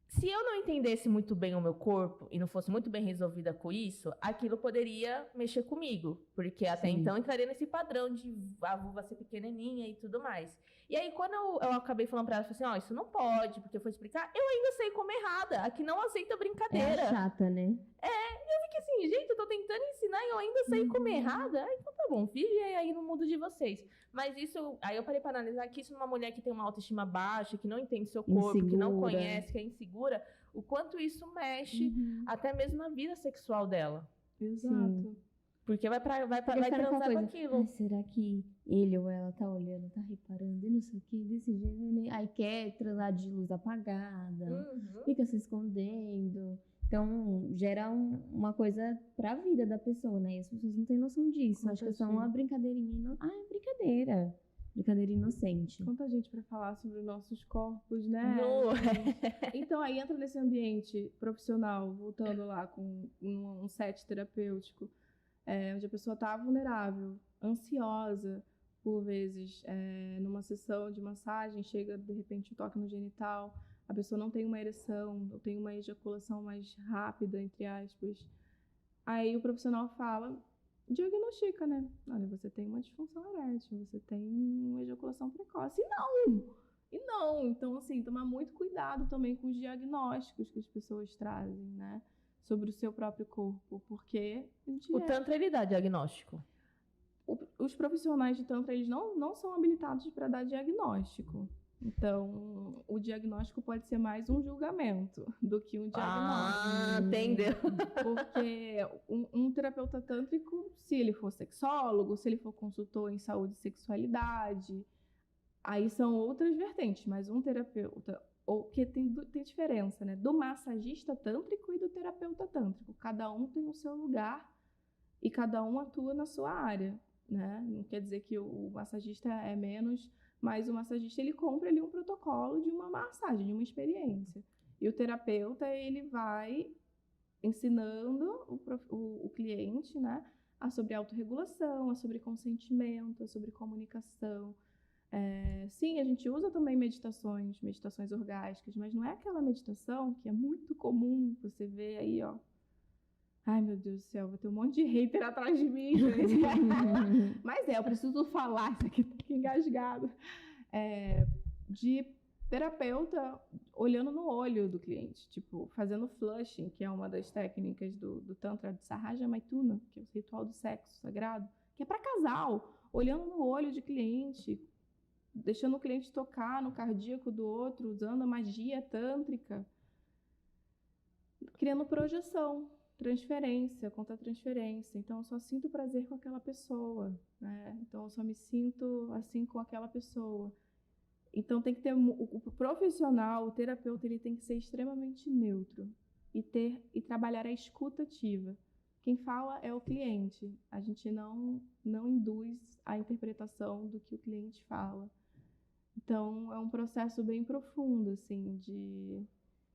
Se eu não entendesse muito bem o meu corpo e não fosse muito bem resolvida com isso, aquilo poderia mexer comigo. Porque até então entraria nesse padrão de a vulva ser pequenininha e tudo mais. E aí, quando eu acabei falando pra ela, eu falei assim, isso não pode, porque eu fui explicar, eu ainda sei como errada. Aqui não aceita brincadeira. É chata, né? Eu fiquei assim, gente, eu tô tentando ensinar e eu ainda sei como errada. Então tá bom, vive aí no mundo de vocês. Mas isso, aí eu parei pra analisar que isso numa mulher que tem uma autoestima baixa, que não entende seu corpo, que não conhece, que é insegura, o quanto isso mexe até mesmo na vida sexual dela. Exato. Porque vai Porque vai fica naquela transar com coisa, aquilo. "Ai, será que ele ou ela tá olhando, tá reparando, e não sei o que, desse jeito, né?" Aí quer transar de luz apagada, Uhum. fica se escondendo. Então, gera uma coisa pra vida da pessoa, né? E as pessoas não têm noção disso. Quanta Acho que é só gente. uma brincadeirinha. Ah, é brincadeira. Brincadeira inocente. Quanta gente para falar sobre os nossos corpos, né? No- Então, aí entra nesse ambiente profissional, voltando lá com um set terapêutico, onde a pessoa está vulnerável, ansiosa, por vezes, numa sessão de massagem, chega de repente um toque no genital, a pessoa não tem uma ereção, ou tem uma ejaculação mais rápida, entre aspas. Aí o profissional fala, diagnostica, né? Olha, você tem uma disfunção erétil, você tem uma ejaculação precoce. E não! Então, assim, tomar muito cuidado também com os diagnósticos que as pessoas trazem, né? Sobre o seu próprio corpo, porque O Tantra, ele dá diagnóstico. os profissionais de Tantra, eles não são habilitados para dar diagnóstico. Então, o diagnóstico pode ser mais um julgamento do que um diagnóstico. Ah, entendeu? Porque um terapeuta tântrico, se ele for sexólogo, se ele for consultor em saúde e sexualidade, aí são outras vertentes, mas um terapeuta, ou que tem diferença, né? Do massagista tântrico e do terapeuta tântrico. Cada um tem o seu lugar e cada um atua na sua área, né? Não quer dizer que o massagista é menos, mas o massagista, ele compra ali um protocolo de uma massagem, de uma experiência. E o terapeuta, ele vai ensinando o cliente, né, sobre autorregulação, sobre consentimento, sobre comunicação. Sim, a gente usa também meditações orgásticas, mas não é aquela meditação que é muito comum você ver aí, ó. Ai, meu Deus do céu, vou ter um monte de hater atrás de mim. Mas eu preciso falar, isso aqui tá engasgado. De terapeuta olhando no olho do cliente, tipo, fazendo flushing, que é uma das técnicas do Tantra de Sahaja Maituna, que é o ritual do sexo sagrado, que é para casal, olhando no olho de cliente, deixando o cliente tocar no cardíaco do outro, usando a magia tântrica, criando projeção, transferência, contra-transferência. Então, eu só sinto prazer com aquela pessoa, né? Então, eu só me sinto assim com aquela pessoa. Então, tem que ter o profissional, o terapeuta, ele tem que ser extremamente neutro e trabalhar a escuta ativa. Quem fala é o cliente. A gente não induz a interpretação do que o cliente fala. Então, é um processo bem profundo, assim, de...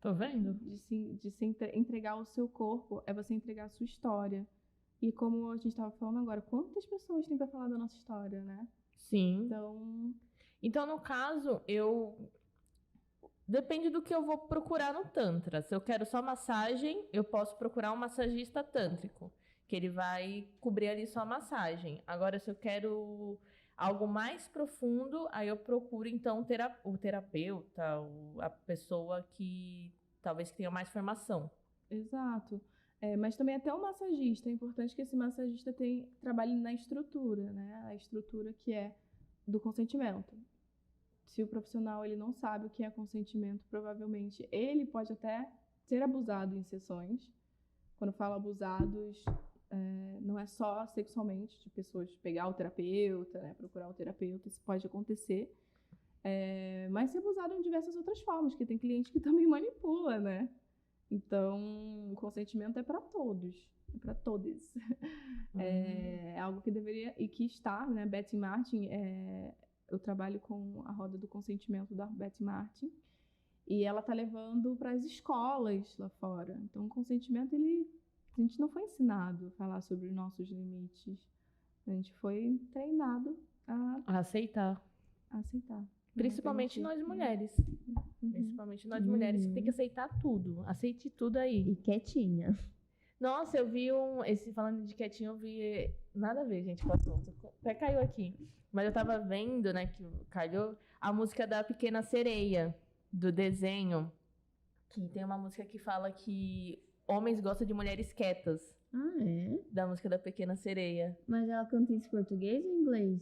Tô vendo? De se entregar o seu corpo, é você entregar a sua história. E como a gente estava falando agora, quantas pessoas tem para falar da nossa história, né? Sim. Então, no caso, depende do que eu vou procurar no Tantra. Se eu quero só massagem, eu posso procurar um massagista tântrico, que ele vai cobrir ali só a massagem. Agora, se eu quero algo mais profundo, aí eu procuro, então, o terapeuta, a pessoa que talvez tenha mais formação. Exato. Mas também até o massagista. É importante que esse massagista trabalhe na estrutura, né? A estrutura que é do consentimento. Se o profissional ele não sabe o que é consentimento, provavelmente ele pode até ser abusado em sessões. Quando falo abusados, não é só sexualmente, de pessoas pegar o terapeuta, né, procurar o terapeuta, isso pode acontecer. Mas ser abusado em diversas outras formas, que tem cliente que também manipula, né? Então, o consentimento é para todos, é para todos. É algo que deveria, e que está, né? Betty Martin, eu trabalho com a roda do consentimento da Betty Martin, e ela tá levando para as escolas lá fora. Então, o consentimento, a gente não foi ensinado a falar sobre os nossos limites. A gente foi treinado a aceitar. Principalmente nós mulheres. Principalmente nós mulheres, que tem que aceitar tudo. Aceite tudo aí. E quietinha. Nossa, eu vi falando de quietinho, eu vi... Nada a ver, gente, com o assunto. Até caiu aqui. Mas eu tava vendo, né, que calhou a música da Pequena Sereia, do desenho. Que tem uma música que fala que homens gostam de mulheres quietas. Ah, é? Da música da Pequena Sereia. Mas ela canta em português ou em inglês?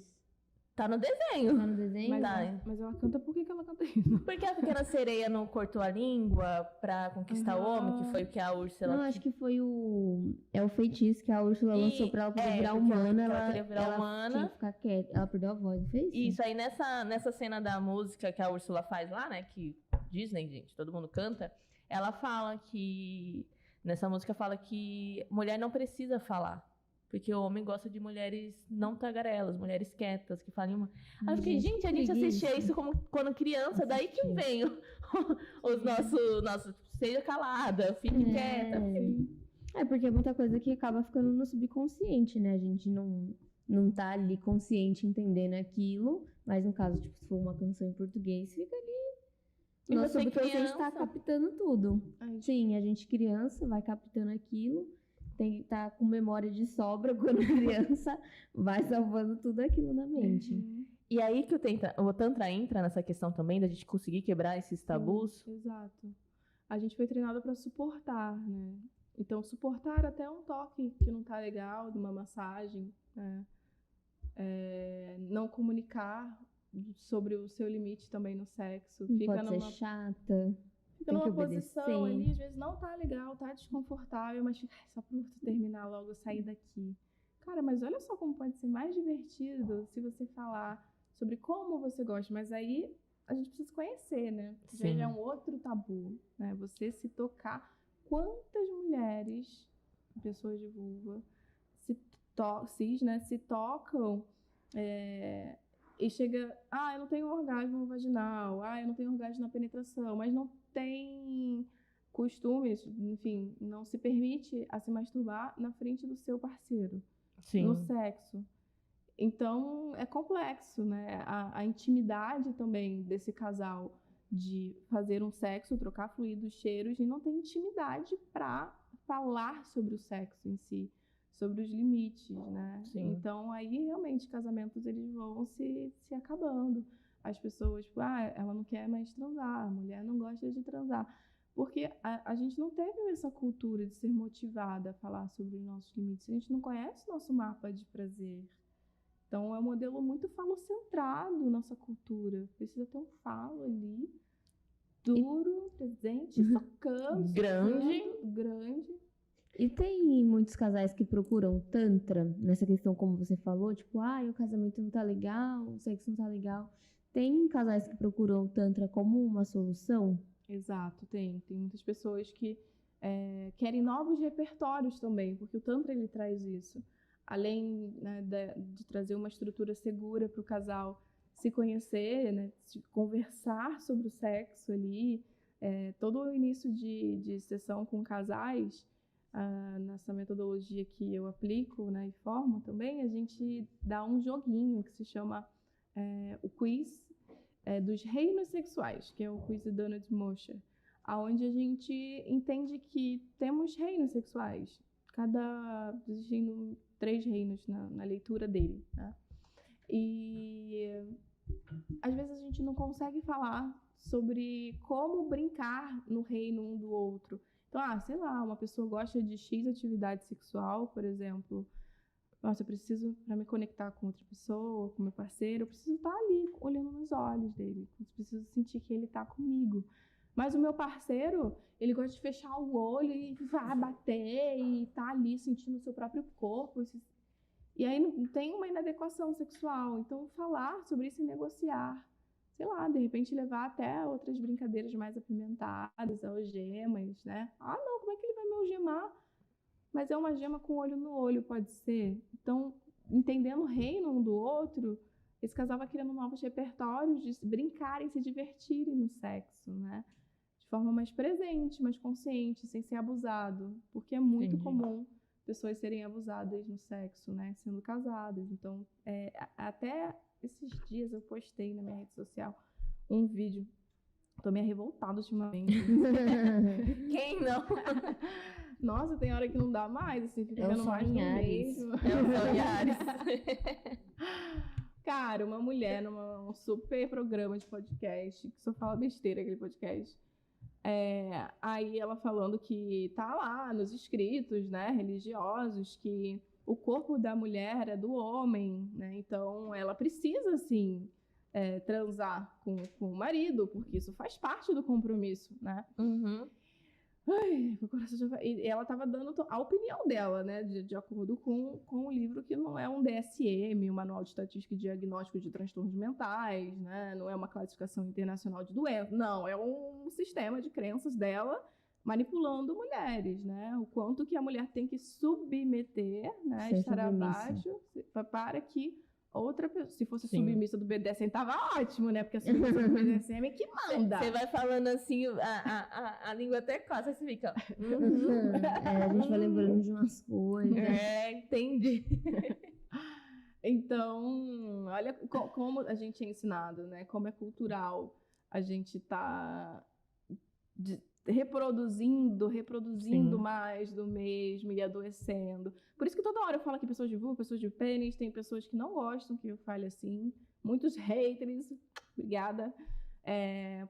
Tá no desenho. Tá no desenho? Mas ela canta, por que ela canta isso? Porque a Pequena Sereia não cortou a língua pra conquistar o homem, que foi o que a Úrsula... Não, acho que foi o feitiço que a Úrsula lançou pra ela poder virar porque humana. ela queria virar Tinha humana. que ficar quieta. Ela perdeu a voz, não fez isso? Isso, aí nessa cena da música que a Úrsula faz lá, né, que Disney, gente, todo mundo canta, ela fala que... Nessa música fala que mulher não precisa falar. Porque o homem gosta de mulheres não tagarelas, mulheres quietas, que falam... Aí eu fiquei, gente, a gente assistia isso como quando criança, daí que vem os nossos... Seja calada, fique quieta. É, porque é muita coisa que acaba ficando no subconsciente, né? A gente não tá ali consciente entendendo aquilo, mas no caso, tipo, se for uma canção em português, fica ali. Nosso subconsciente tá captando tudo. Sim, a gente criança vai captando aquilo, tá com memória de sobra quando criança, vai salvando tudo aquilo na mente. E aí que o Tantra entra nessa questão também, da gente conseguir quebrar esses tabus. Exato. A gente foi treinado para suportar, né? Então, suportar até um toque que não tá legal, de uma massagem, né? Não comunicar sobre o seu limite também no sexo. Não pode ser chata. Fica numa posição ali, às vezes não tá legal, tá desconfortável, mas fica só pra terminar logo, sair daqui. Cara, mas olha só como pode ser mais divertido se você falar sobre como você gosta, mas aí a gente precisa se conhecer, né? Já é um outro tabu, né? Você se tocar. Quantas mulheres, pessoas de vulva, cis, né, se tocam e chega, eu não tenho orgasmo vaginal, eu não tenho orgasmo na penetração, mas não tem costumes, enfim, não se permite a se masturbar na frente do seu parceiro, no sexo. Então, é complexo, né? A intimidade também desse casal de fazer um sexo, trocar fluidos, cheiros, e não tem intimidade para falar sobre o sexo em si, sobre os limites, né? Sim. Então, aí, realmente, casamentos, eles vão se acabando. As pessoas, tipo, ela não quer mais transar, a mulher não gosta de transar. Porque a gente não teve essa cultura de ser motivada a falar sobre os nossos limites. A gente não conhece o nosso mapa de prazer. Então, é um modelo muito falocentrado, nossa cultura. Precisa ter um falo ali, duro, presente, socando, grande. E tem muitos casais que procuram tantra, nessa questão como você falou, tipo, o casamento não tá legal, o sexo não tá legal. Tem casais que procuram o tantra como uma solução? Exato, tem. Tem muitas pessoas que querem novos repertórios também, porque o tantra, ele traz isso. Além, né, de trazer uma estrutura segura para o casal se conhecer, né, de conversar sobre o sexo ali, todo o início de sessão com casais, nessa metodologia que eu aplico, né, e formo também, a gente dá um joguinho que se chama o quiz dos reinos sexuais, que é o quiz de Donald Mosher, onde a gente entende que temos reinos sexuais, existem 3 reinos na leitura dele, né? E às vezes a gente não consegue falar sobre como brincar no reino um do outro. Então, sei lá, uma pessoa gosta de X atividade sexual, por exemplo. Nossa, eu preciso, para me conectar com outra pessoa, com meu parceiro, eu preciso estar ali, olhando nos olhos dele. Eu preciso sentir que ele está comigo. Mas o meu parceiro, ele gosta de fechar o olho e bater e tá ali sentindo o seu próprio corpo. E aí não tem uma inadequação sexual. Então, falar sobre isso e negociar. Sei lá, de repente levar até outras brincadeiras mais apimentadas, algemas, né? Não, como é que ele vai me algemar? Mas é uma gema com olho no olho, pode ser. Então, entendendo o reino um do outro, esse casal vai criando novos repertórios de brincarem, se divertirem no sexo, né? De forma mais presente, mais consciente, sem ser abusado. Porque é muito comum pessoas serem abusadas no sexo, né? Sendo casadas. Então, até esses dias eu postei na minha rede social um vídeo. Tô meio revoltada ultimamente. Quem não? Nossa, tem hora que não dá mais, assim, fica vendo mais do mesmo. Cara, uma mulher num super programa de podcast, que só fala besteira aquele podcast, Aí ela falando que tá lá nos escritos, né, religiosos, que o corpo da mulher é do homem, né? Então ela precisa, assim, transar com o marido, porque isso faz parte do compromisso, né? Uhum. Ai, meu coração já vai... E ela estava dando a opinião dela, né? De acordo com o livro, que não é um DSM, um Manual de Estatística e Diagnóstico de Transtornos Mentais, né? Não é uma classificação internacional de doença. Não, é um sistema de crenças dela manipulando mulheres, né? O quanto que a mulher tem que submeter, né? Ser Estar submissa. abaixo para que outra pessoa, se fosse Sim. submissa do BDSM, tava ótimo, né? Porque a submissa do BDSM é que manda. Você vai falando assim, a língua até coça, você fica... A gente vai lembrando de umas coisas. Entendi. Então, olha como a gente é ensinado, né? Como é cultural a gente tá reproduzindo Sim. mais do mesmo e adoecendo. Por isso que toda hora eu falo que pessoas de vulva, pessoas de pênis, tem pessoas que não gostam que eu fale assim, muitos haters, obrigada,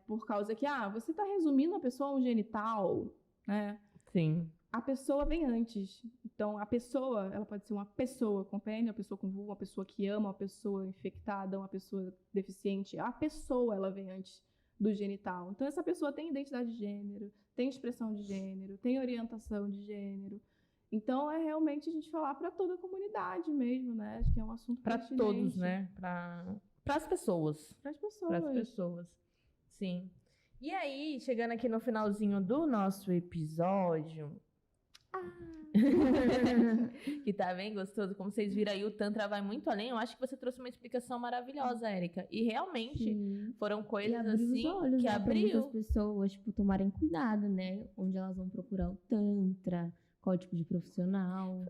por causa que, você tá resumindo a pessoa a um genital, né? Sim. A pessoa vem antes. Então, a pessoa, ela pode ser uma pessoa com pênis, uma pessoa com vulva, uma pessoa que ama, uma pessoa infectada, uma pessoa deficiente. A pessoa, ela vem antes do genital. Então, essa pessoa tem identidade de gênero, tem expressão de gênero, tem orientação de gênero. Então, é realmente a gente falar para toda a comunidade mesmo, né? Acho que é um assunto Para pertinente. todos, né? Para as pessoas. Para as pessoas. Para as pessoas. Sim. E aí, chegando aqui no finalzinho do nosso episódio... que tá bem gostoso. Como vocês viram aí, o Tantra vai muito além. Eu acho que você trouxe uma explicação maravilhosa, Érica. E realmente Sim. foram E coisas abriu assim os olhos, que né, pra abriu. muitas pessoas, tipo, tomarem cuidado, né? Onde elas vão procurar o Tantra, qual tipo de profissional.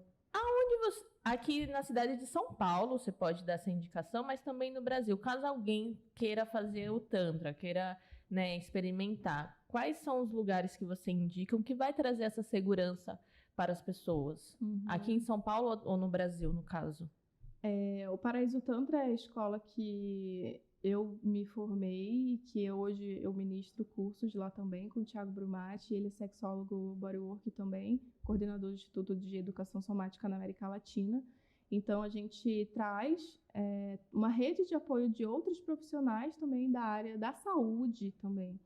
Aqui na cidade de São Paulo, você pode dar essa indicação, mas também no Brasil. Caso alguém queira fazer o Tantra, queira, né, experimentar, quais são os lugares que você indica que vai trazer essa segurança para as pessoas? Uhum. Aqui em São Paulo ou no Brasil, no caso? O Paraíso Tantra é a escola que eu me formei e que hoje eu ministro cursos lá também com o Thiago Brumati. Ele é sexólogo bodywork também, coordenador do Instituto de Educação Somática na América Latina. Então, a gente traz uma rede de apoio de outros profissionais também da área da saúde também,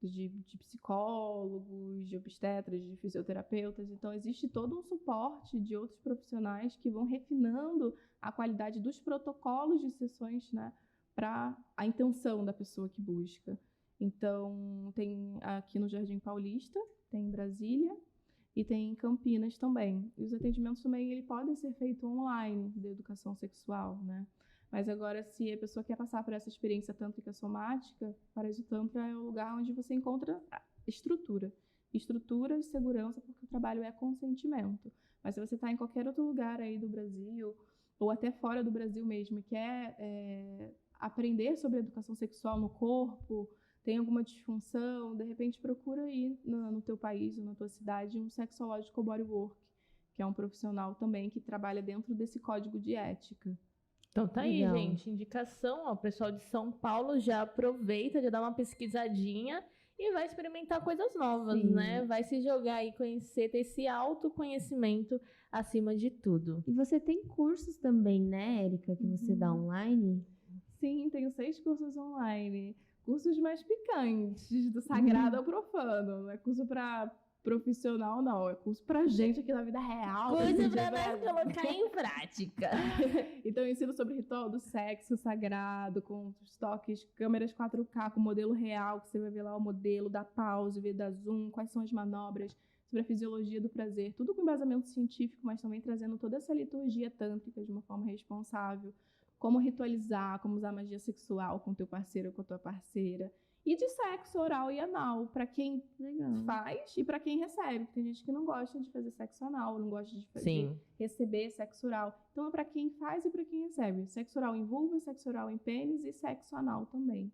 de psicólogos, de obstetras, de fisioterapeutas. Então, existe todo um suporte de outros profissionais que vão refinando a qualidade dos protocolos de sessões, né, para a intenção da pessoa que busca. Então, tem aqui no Jardim Paulista, tem em Brasília e tem em Campinas também. E os atendimentos também podem ser feitos online, de educação sexual, né? Mas agora, se a pessoa quer passar por essa experiência tântrica somática, Paraíso Tantra é o lugar onde você encontra estrutura e segurança, porque o trabalho é consentimento. Mas se você está em qualquer outro lugar aí do Brasil, ou até fora do Brasil mesmo, e quer aprender sobre educação sexual no corpo, tem alguma disfunção, de repente procura aí no teu país ou na tua cidade um sexológico bodywork, que é um profissional também que trabalha dentro desse código de ética. Então tá aí, Legal. gente, indicação, ó, o pessoal de São Paulo já aproveita, já dá uma pesquisadinha e vai experimentar coisas novas, Sim. né? Vai se jogar aí, conhecer, ter esse autoconhecimento acima de tudo. E você tem cursos também, né, Érica, que você dá online? Sim, tenho 6 cursos online. Cursos mais picantes, do sagrado ao profano. Não é curso para profissional, não. É curso pra gente aqui na vida real. Coisa pra nós colocar em prática. Então, eu ensino sobre ritual do sexo sagrado, com os toques, câmeras 4K, com modelo real, que você vai ver lá o modelo, da pause, ver da zoom, quais são as manobras, sobre a fisiologia do prazer, tudo com embasamento científico, mas também trazendo toda essa liturgia tântrica de uma forma responsável. Como ritualizar, como usar magia sexual com teu parceiro ou com a tua parceira. E de sexo oral e anal, para quem faz e para quem recebe. Tem gente que não gosta de fazer sexo anal, não gosta de receber sexo oral. Então é para quem faz e para quem recebe. Sexo oral em vulva, sexo oral em pênis e sexo anal também.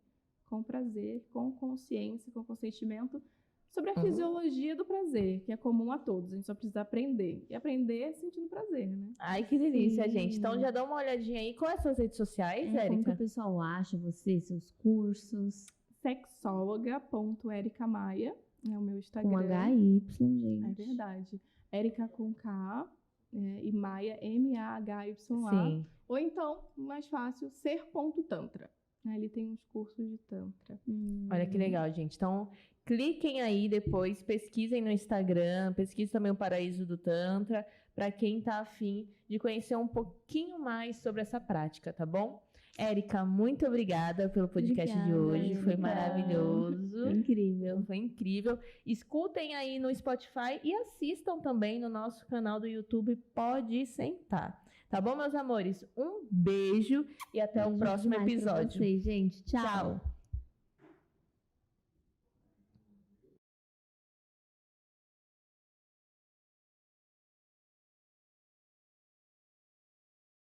Com prazer, com consciência, com consentimento, sobre a fisiologia do prazer, que é comum a todos. A gente só precisa aprender. E aprender sentindo prazer, né? Ai, que delícia, Sim. gente. Então já dá uma olhadinha aí. Quais são as redes sociais, Como que Érica? o pessoal acha você, seus cursos? Sexóloga.ericamaia É o meu Instagram. Com HY, gente. É verdade. Érica com K e Maia, MAHYA. Sim. Ou então, mais fácil, ser.tantra. Ali tem uns cursos de Tantra. Olha que legal, gente. Então, cliquem aí depois, pesquisem no Instagram, pesquisem também o Paraíso do Tantra, para quem tá afim de conhecer um pouquinho mais sobre essa prática, tá bom? Érica, muito obrigada pelo podcast de Obrigada, hoje. Foi Érica. maravilhoso. Incrível. Foi incrível. Escutem aí no Spotify e assistam também no nosso canal do YouTube Pode Sentar. Tá bom, meus amores? Um beijo e até o Beijo próximo demais pra episódio. vocês, gente. Tchau. Tchau.